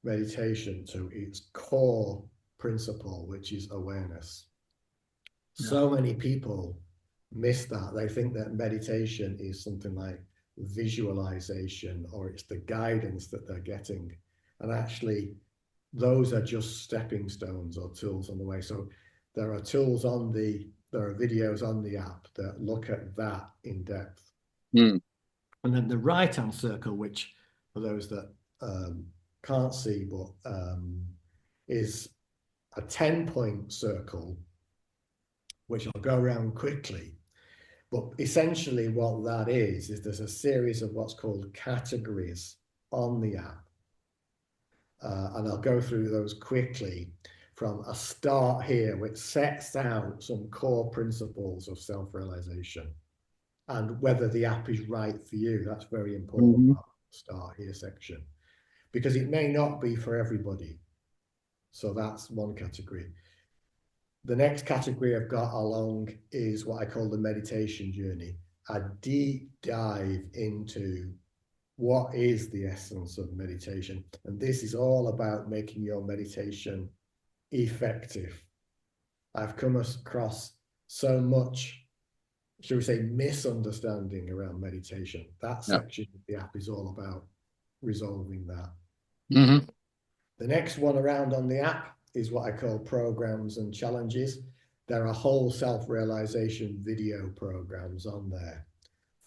meditation to its core principle, which is awareness. Yeah. So many people miss that. They think that meditation is something like visualization or it's the guidance that they're getting. And actually, those are just stepping stones or tools on the way. So there are tools there are videos on the app that look at that in depth. Mm. And then the right-hand circle, which for those that can't see, but is a 10-point circle, which I'll go around quickly. But essentially what that is there's a series of what's called categories on the app. And I'll go through those quickly from a start here, which sets out some core principles of self-realization and whether the app is right for you. That's very important Mm-hmm. part of the start here section, because it may not be for everybody. So that's one category. The next category I've got along is what I call the meditation journey, a deep dive into what is the essence of meditation. And this is all about making your meditation effective. I've come across so much, shall we say, misunderstanding around meditation. That Yeah. section of the app is all about resolving that. Mm-hmm. The next one around on the app is what I call programs and challenges. There are whole self-realization video programs on there,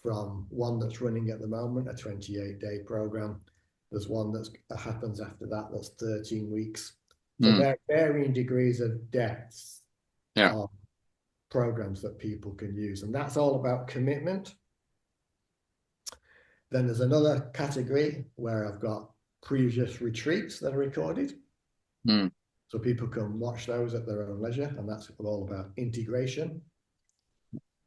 from one that's running at the moment, a 28-day program. There's one that happens after that, that's 13 weeks. So there are varying degrees of depth Yeah. of programs that people can use. And that's all about commitment. Then there's another category where I've got previous retreats that are recorded. Mm. So people can watch those at their own leisure, and that's all about integration.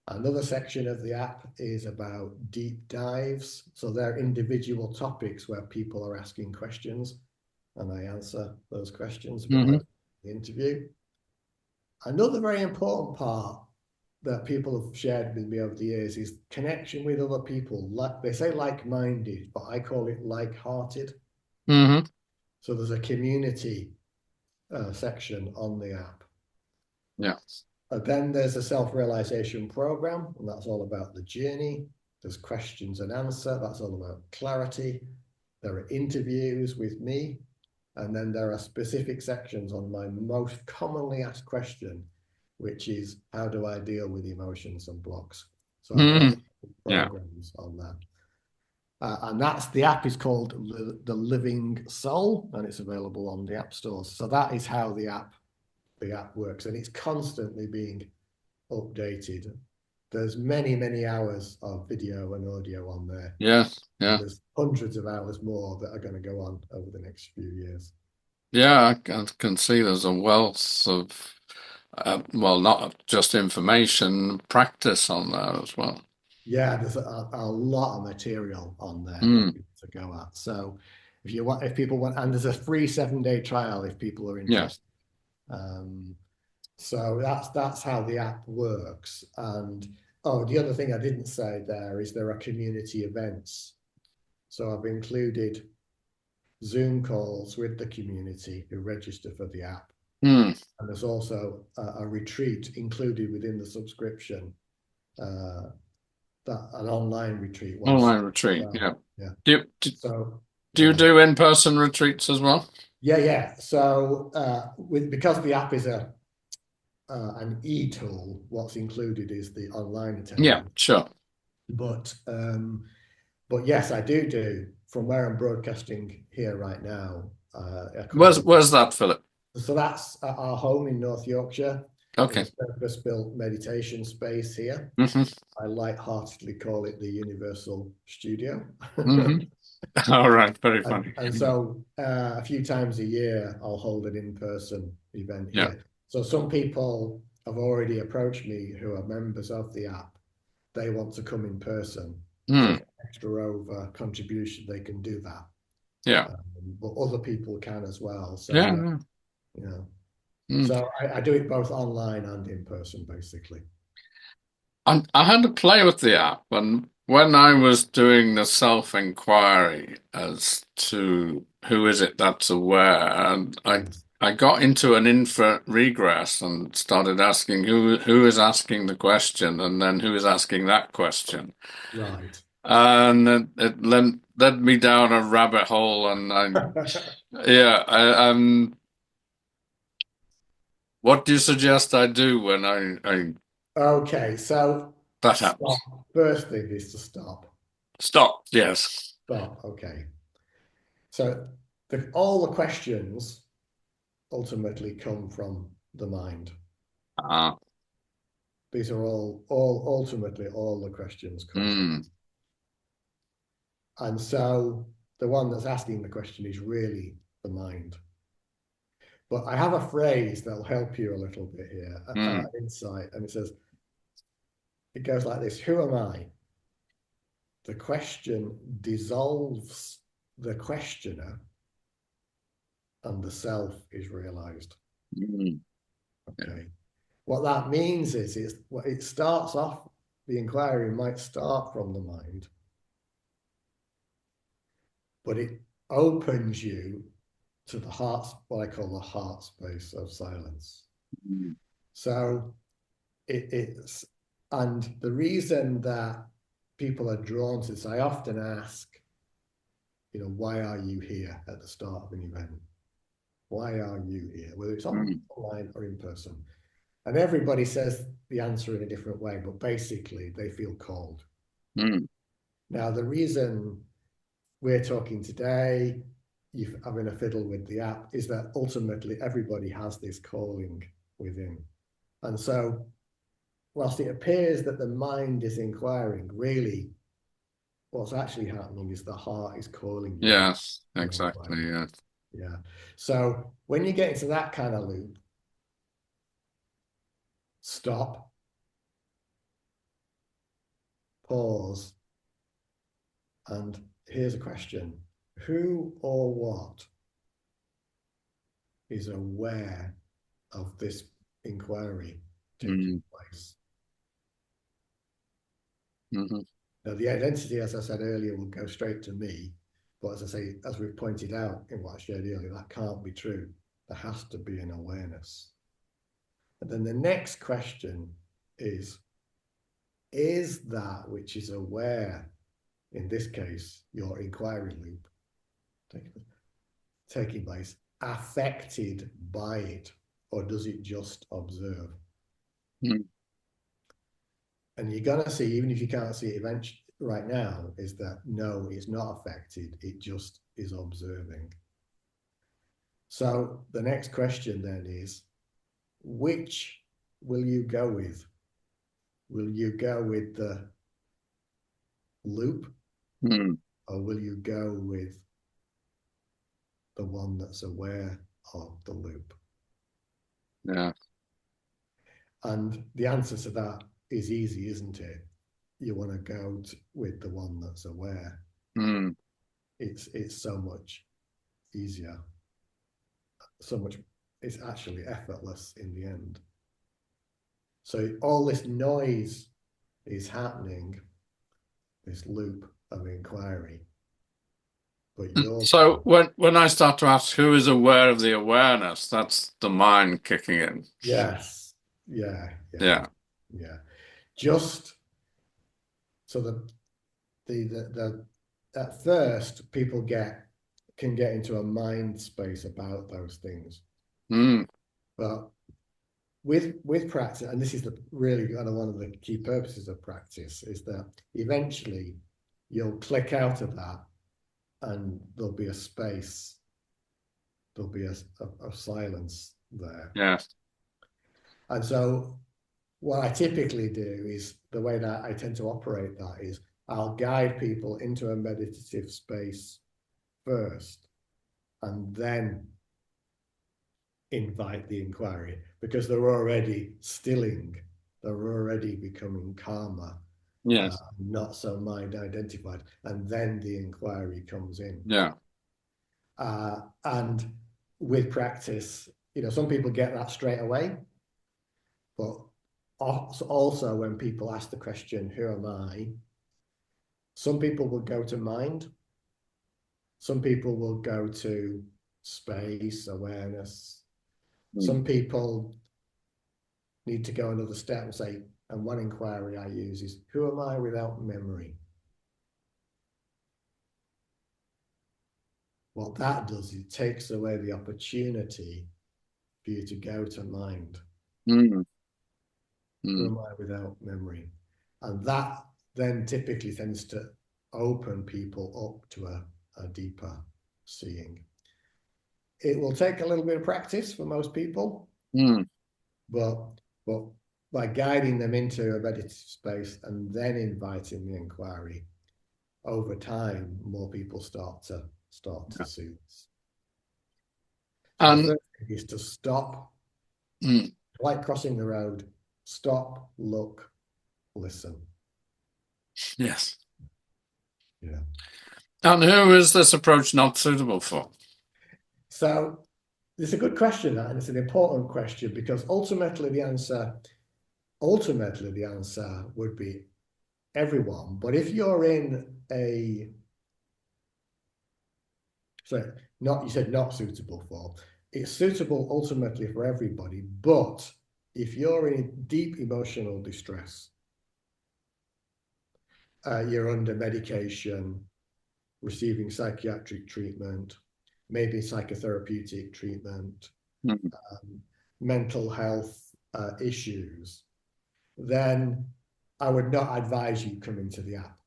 Another section of the app is about deep dives. So they're individual topics where people are asking questions, and I answer those questions a bit Mm-hmm. like the interview. Another very important part that people have shared with me over the years is connection with other people. Like they say like-minded, but I call it like-hearted. Mm-hmm. So there's a community section on the app. Yeah. Then there's a self-realization program, and that's all about the journey. There's questions and answer. That's all about clarity. There are interviews with me. And then there are specific sections on my most commonly asked question, which is, how do I deal with emotions and blocks? So I've got Mm-hmm. Yeah. programs on that. And the app is called The Living Soul, and it's available on the app stores. So that is how the app works, and it's constantly being updated. There's many hours of video and audio on there. Yeah. And Yeah. there's hundreds of hours more that are going to go on over the next few years. Yeah. I can see there's a wealth of, well, not just information, practice on there as well. Yeah, there's a lot of material on there for Mm. people to go at. So if people want, and there's a free 7-day trial if people are Yeah. interested. So that's how the app works. And the other thing I didn't say there is there are community events. So I've included Zoom calls with the community who register for the app. Mm. And there's also a retreat included within the subscription, an online retreat once. Online retreat. Yeah. Yeah. Do you, do, So do you do in-person retreats as well? yeah. So because the app is an e-tool, what's included is the online Yeah, attendance. sure. But yes, I do from where I'm broadcasting here right now. Where's that, Philip? So that's our home in North Yorkshire. Okay. It's a purpose-built meditation space here. Mm-hmm. I lightheartedly call it the Universal Studio. Mm-hmm. All right, very funny. And so a few times a year, I'll hold an in-person event Yeah. here. So some people have already approached me who are members of the app. They want to come in person. Mm. For extra over contribution, they can do that. Yeah. But other people can as well. So Yeah. you know. Mm. So I do it both online and in person, basically. I had to play with the app, and when I was doing the self-inquiry as to who is it that's aware, and I got into an infinite regress and started asking who is asking the question, and then who is asking that question. Right. And it led me down a rabbit hole, and yeah, what do you suggest I do when I Okay, so that stop. happens? First thing is to stop. Stop. Yes. Stop. Okay. So all the questions ultimately come from the mind. Ah. These are all ultimately all the questions come from. Mm, And so the one that's asking the question is really the mind. But I have a phrase that'll help you a little bit here, an mm, insight, and it goes like this: Who am I? The question dissolves the questioner, and the self is realized. mm, yeah. Okay. What that means is it starts off, the inquiry might start from the mind, but it opens you to the heart, what I call the heart space of silence. Mm, So it's, and the reason that people are drawn to this, I often ask, why are you here at the start of an event? Why are you here? Whether it's mm, online or in person. And everybody says the answer in a different way, but basically they feel called. mm, Now, the reason we're talking today, you're having a fiddle with the app, is that ultimately everybody has this calling within. And so, whilst it appears that the mind is inquiring, really what's actually happening is the heart is calling you yes, to exactly. inquire. Yeah. Yeah. So when you get into that kind of loop, stop, pause, and here's a question: who or what is aware of this inquiry taking Mm, place? mm-hmm. Now, the identity, as I said earlier, will go straight to me. But as I say, as we've pointed out in what I shared earlier, that can't be true. There has to be an awareness. And then the next question is that which is aware, in this case, your inquiry loop taking place, affected by it, or does it just observe? Mm, And you're going to see, even if you can't see it eventually right now, is that no, it's not affected. It just is observing. So the next question then is, which will you go with? Will you go with the loop, mm, or will you go with the one that's aware of the loop? yeah. And the answer to that is easy, isn't it? You want to go with the one that's aware. Mm, It's so much easier, so much. It's actually effortless in the end. So all this noise is happening, this loop of inquiry, but you're so when I start to ask who is aware of the awareness, that's the mind kicking in. yes, yeah, yeah, Yeah. yeah. Just so the at first people can get into a mind space about those things, Mm, but with practice, and this is the really kind of one of the key purposes of practice, is that eventually you'll click out of that, and there'll be a space, there'll be a silence there. yes. And so what I typically do is, the way that I tend to operate that is, I'll guide people into a meditative space first, and then invite the inquiry, because they're already stilling, they're already becoming calmer, Yes. not so mind identified, and then the inquiry comes in. Yeah. And with practice, some people get that straight away, but also when people ask the question, who am I? Some people will go to mind. Some people will go to space, awareness. Mm, Some people need to go another step and say, and one inquiry I use is, who am I without memory? what that does is it takes away the opportunity for you to go to mind. Mm. Who Mm. am I without memory? And that then typically tends to open people up to a deeper seeing. It will take a little bit of practice for most people, Mm. but by guiding them into a meditative space and then inviting the inquiry, over time, more people start to Yeah. see this. So the And first thing is to stop, mm, like crossing the road, stop, look, listen. yes. Yeah. And who is this approach not suitable for? So it's a good question, and it's an important question because ultimately the answer would be everyone. But if you're in a, so not, you said not suitable for, it's suitable ultimately for everybody. But if you're in deep emotional distress, you're under medication, receiving psychiatric treatment, maybe psychotherapeutic treatment, Mm. mental health issues, then I would not advise you come into the app.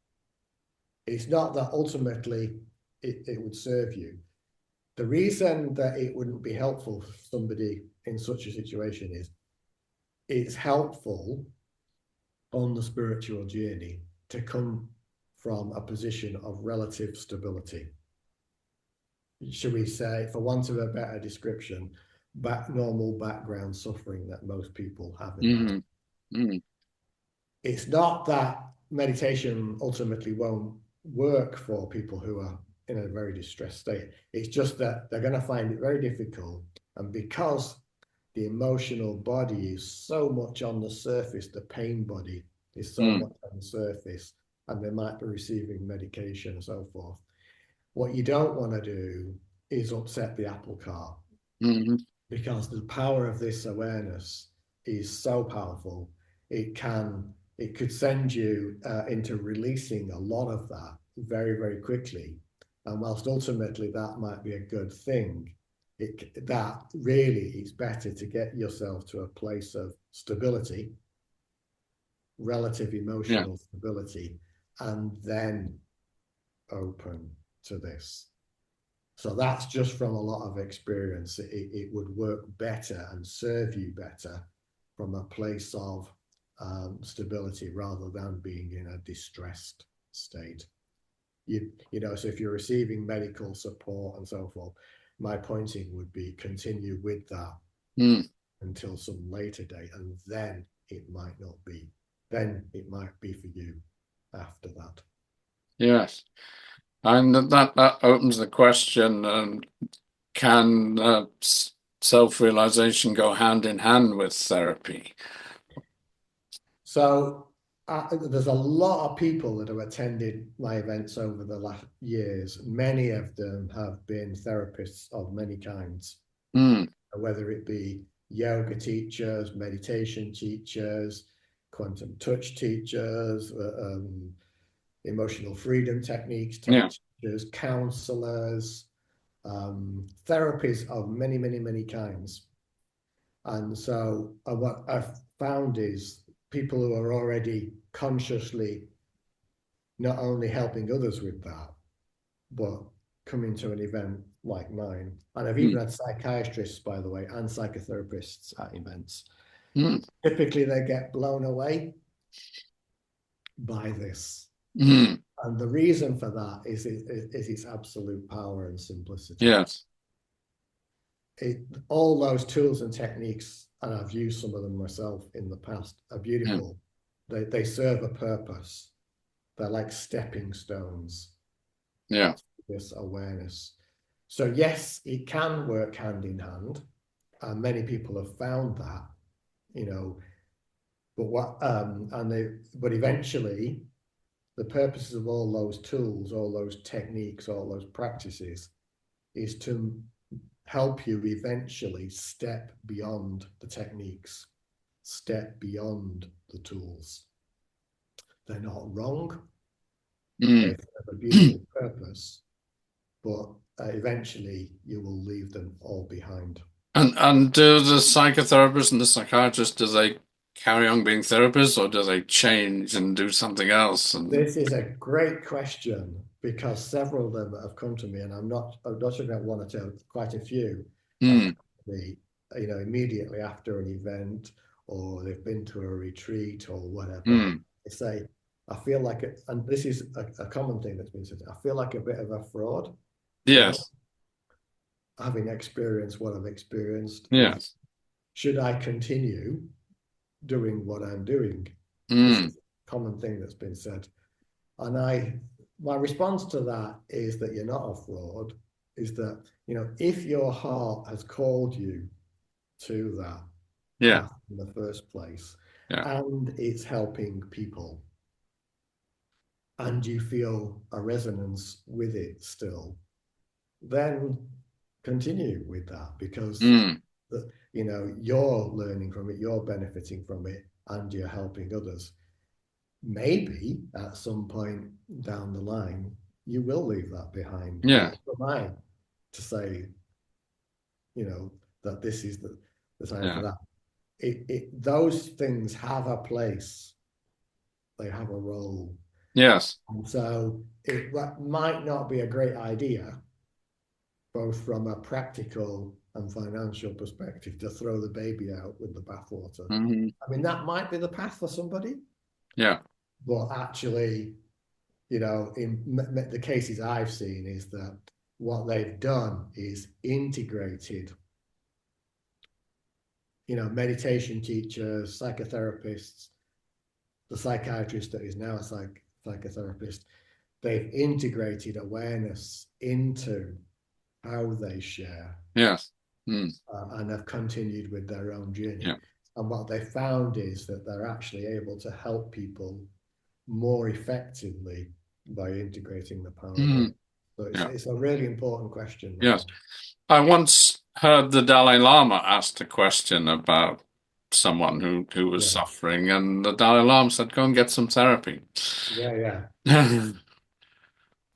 It's not that ultimately it would serve you. The reason that it wouldn't be helpful for somebody in such a situation is it's helpful on the spiritual journey to come from a position of relative stability. Should we say, for want of a better description, normal background suffering that most people have in life. Mm. Mm. It's not that meditation ultimately won't work for people who are in a very distressed state. It's just that they're going to find it very difficult. And because the emotional body is so much on the surface, the pain body is so Mm. much on the surface, and they might be receiving medication and so forth. What you don't want to do is upset the apple cart Mm. because the power of this awareness is so powerful. It could send you into releasing a lot of that very, very quickly. And whilst ultimately that might be a good thing, that really it's better to get yourself to a place of stability, relative Yeah. emotional stability, and then open to this. So that's just from a lot of experience. It would work better and serve you better from a place of stability rather than being in a distressed state. So if you're receiving medical support and so forth, my pointing would be continue with that Mm. until some later date, and then it might not be. Then it might be for you after that. Yes. And that opens the question, can self-realization go hand in hand with therapy? So there's a lot of people that have attended my events over the last years. Many of them have been therapists of many kinds, Mm. whether it be yoga teachers, meditation teachers, quantum touch teachers, emotional freedom techniques Yeah. teachers, counselors, therapies of many, many, many kinds. And so what I've found is people who are already consciously not only helping others with that, but coming to an event like mine. And I've Mm. even had psychiatrists, by the way, and psychotherapists at events. Mm. Typically, they get blown away by this. Mm. And the reason for that is its absolute power and simplicity. Yes. All those tools and techniques, and I've used some of them myself in the past, are Yeah. beautiful. They serve a purpose. They're like stepping stones Yeah. to this awareness. So yes, it can work hand in hand, and many people have found that, you know. But eventually, the purposes of all those tools, all those techniques, all those practices, is to help you eventually step beyond the techniques, step beyond the tools. They're not wrong. They Mm. have a beautiful purpose, but eventually you will leave them all behind. And do the psychotherapists and the psychiatrists, do they carry on being therapists, or do they change and do something else? And This is a great question because several of them have come to me, and I'm not sure about one or two, quite a few have mm, come to me, immediately after an event, or they've been to a retreat or whatever. mm, They say, I feel like it, and this is a common thing that's been said, I feel like a bit of a fraud, you know, yes, having experienced what I've experienced. yes, Should I continue doing what I'm doing? This mm, is a common thing that's been said. And my response to that is that you're not a fraud, is that, if your heart has called you to that yeah, path in the first place, yeah, and it's helping people, and you feel a resonance with it still, then continue with that because mm, you're learning from it, you're benefiting from it, and you're helping others. Maybe at some point down the line, you will leave that behind. yeah, But who am I to say, that this is the time for yeah, that? Those things have a place, they have a role. yes, And so it might not be a great idea, both from a practical and financial perspective, to throw the baby out with the bathwater. hmm, I mean, that might be the path for somebody, yeah, but actually, in the cases I've seen, is that what they've done is integrated, meditation teachers, psychotherapists, the psychiatrist that is now a psychotherapist, they've integrated awareness into how they share, yes, mm, and have continued with their own journey. yeah, And what they found is that they're actually able to help people more effectively by integrating the power of mm, it. So it's, yeah, it's a really important question, that yes. one. I once heard the Dalai Lama asked a question about someone who was Yeah, suffering, and the Dalai Lama said, "Go and get some therapy." yeah, yeah.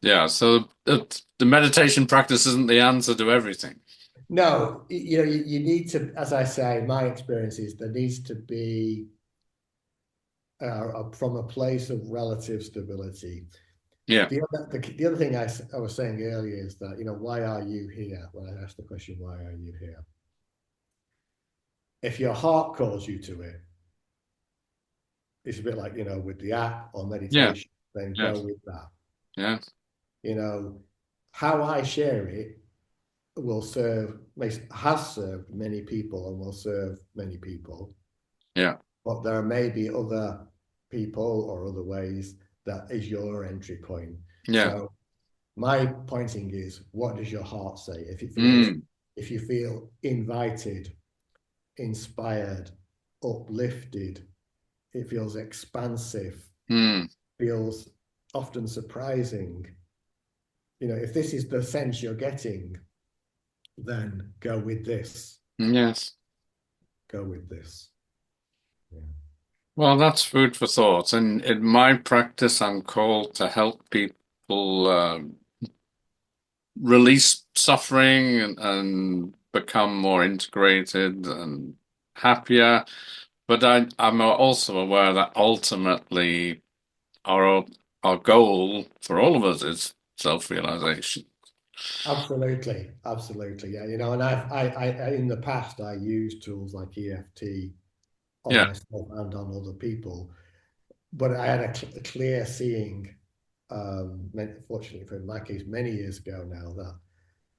Yeah, so the meditation practice isn't the answer to everything. No, you need to, as I say, my experience is there needs to be, from a place of relative stability. Yeah, The other thing I was saying earlier is that, why are you here? When I asked the question, why are you here? If your heart calls you to it, it's a bit like, with the app or yeah, meditation, then go yes, with that. yes, You know, how I share it has served many people and will serve many people. yeah, But there may be other people or other ways that is your entry point. yeah, So my pointing is, what does your heart say? mm, If you feel invited, inspired, uplifted, it feels expansive, mm, feels often surprising. If this is the sense you're getting, then go with this. yes. Go with this. Yeah. Well, that's food for thought. And in my practice, I'm called to help people release suffering and become more integrated and happier. But I'm also aware that ultimately our our goal for all of us is self-realization. Absolutely, absolutely. Yeah, and in the past I used tools like EFT on Yeah. myself and on other people, but I had a clear seeing, fortunately for my case, many years ago now,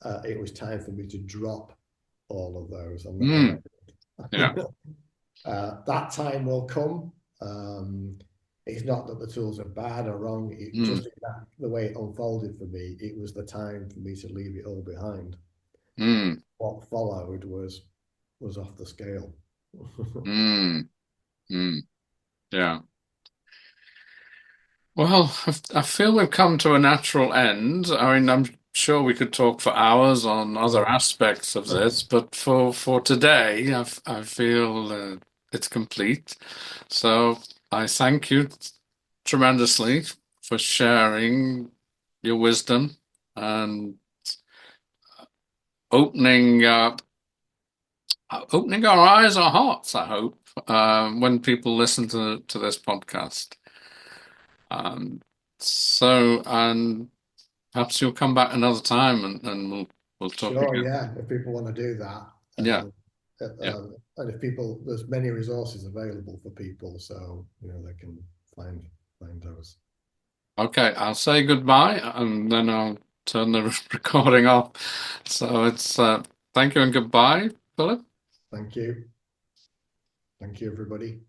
that it was time for me to drop all of those, Mm, yeah. that time will come. It's not that the tools are bad or wrong. It Mm, just, the way it unfolded for me, it was the time for me to leave it all behind. mm, What followed was off the scale. mm, mm, yeah. Well, I feel we've come to a natural end. I mean, I'm sure we could talk for hours on other Yeah. aspects of this, but for today, I feel it's complete. So I thank you tremendously for sharing your wisdom and opening opening our eyes, our hearts, I hope, when people listen to this podcast. Um, and perhaps you'll come back another time and we'll talk Sure, again. yeah, if people want to do that. Yeah, yeah. And if people, there's many resources available for people, so they can find those. Okay, I'll say goodbye and then I'll turn the recording off. So it's thank you and goodbye, Philip. Thank you. Thank you, everybody.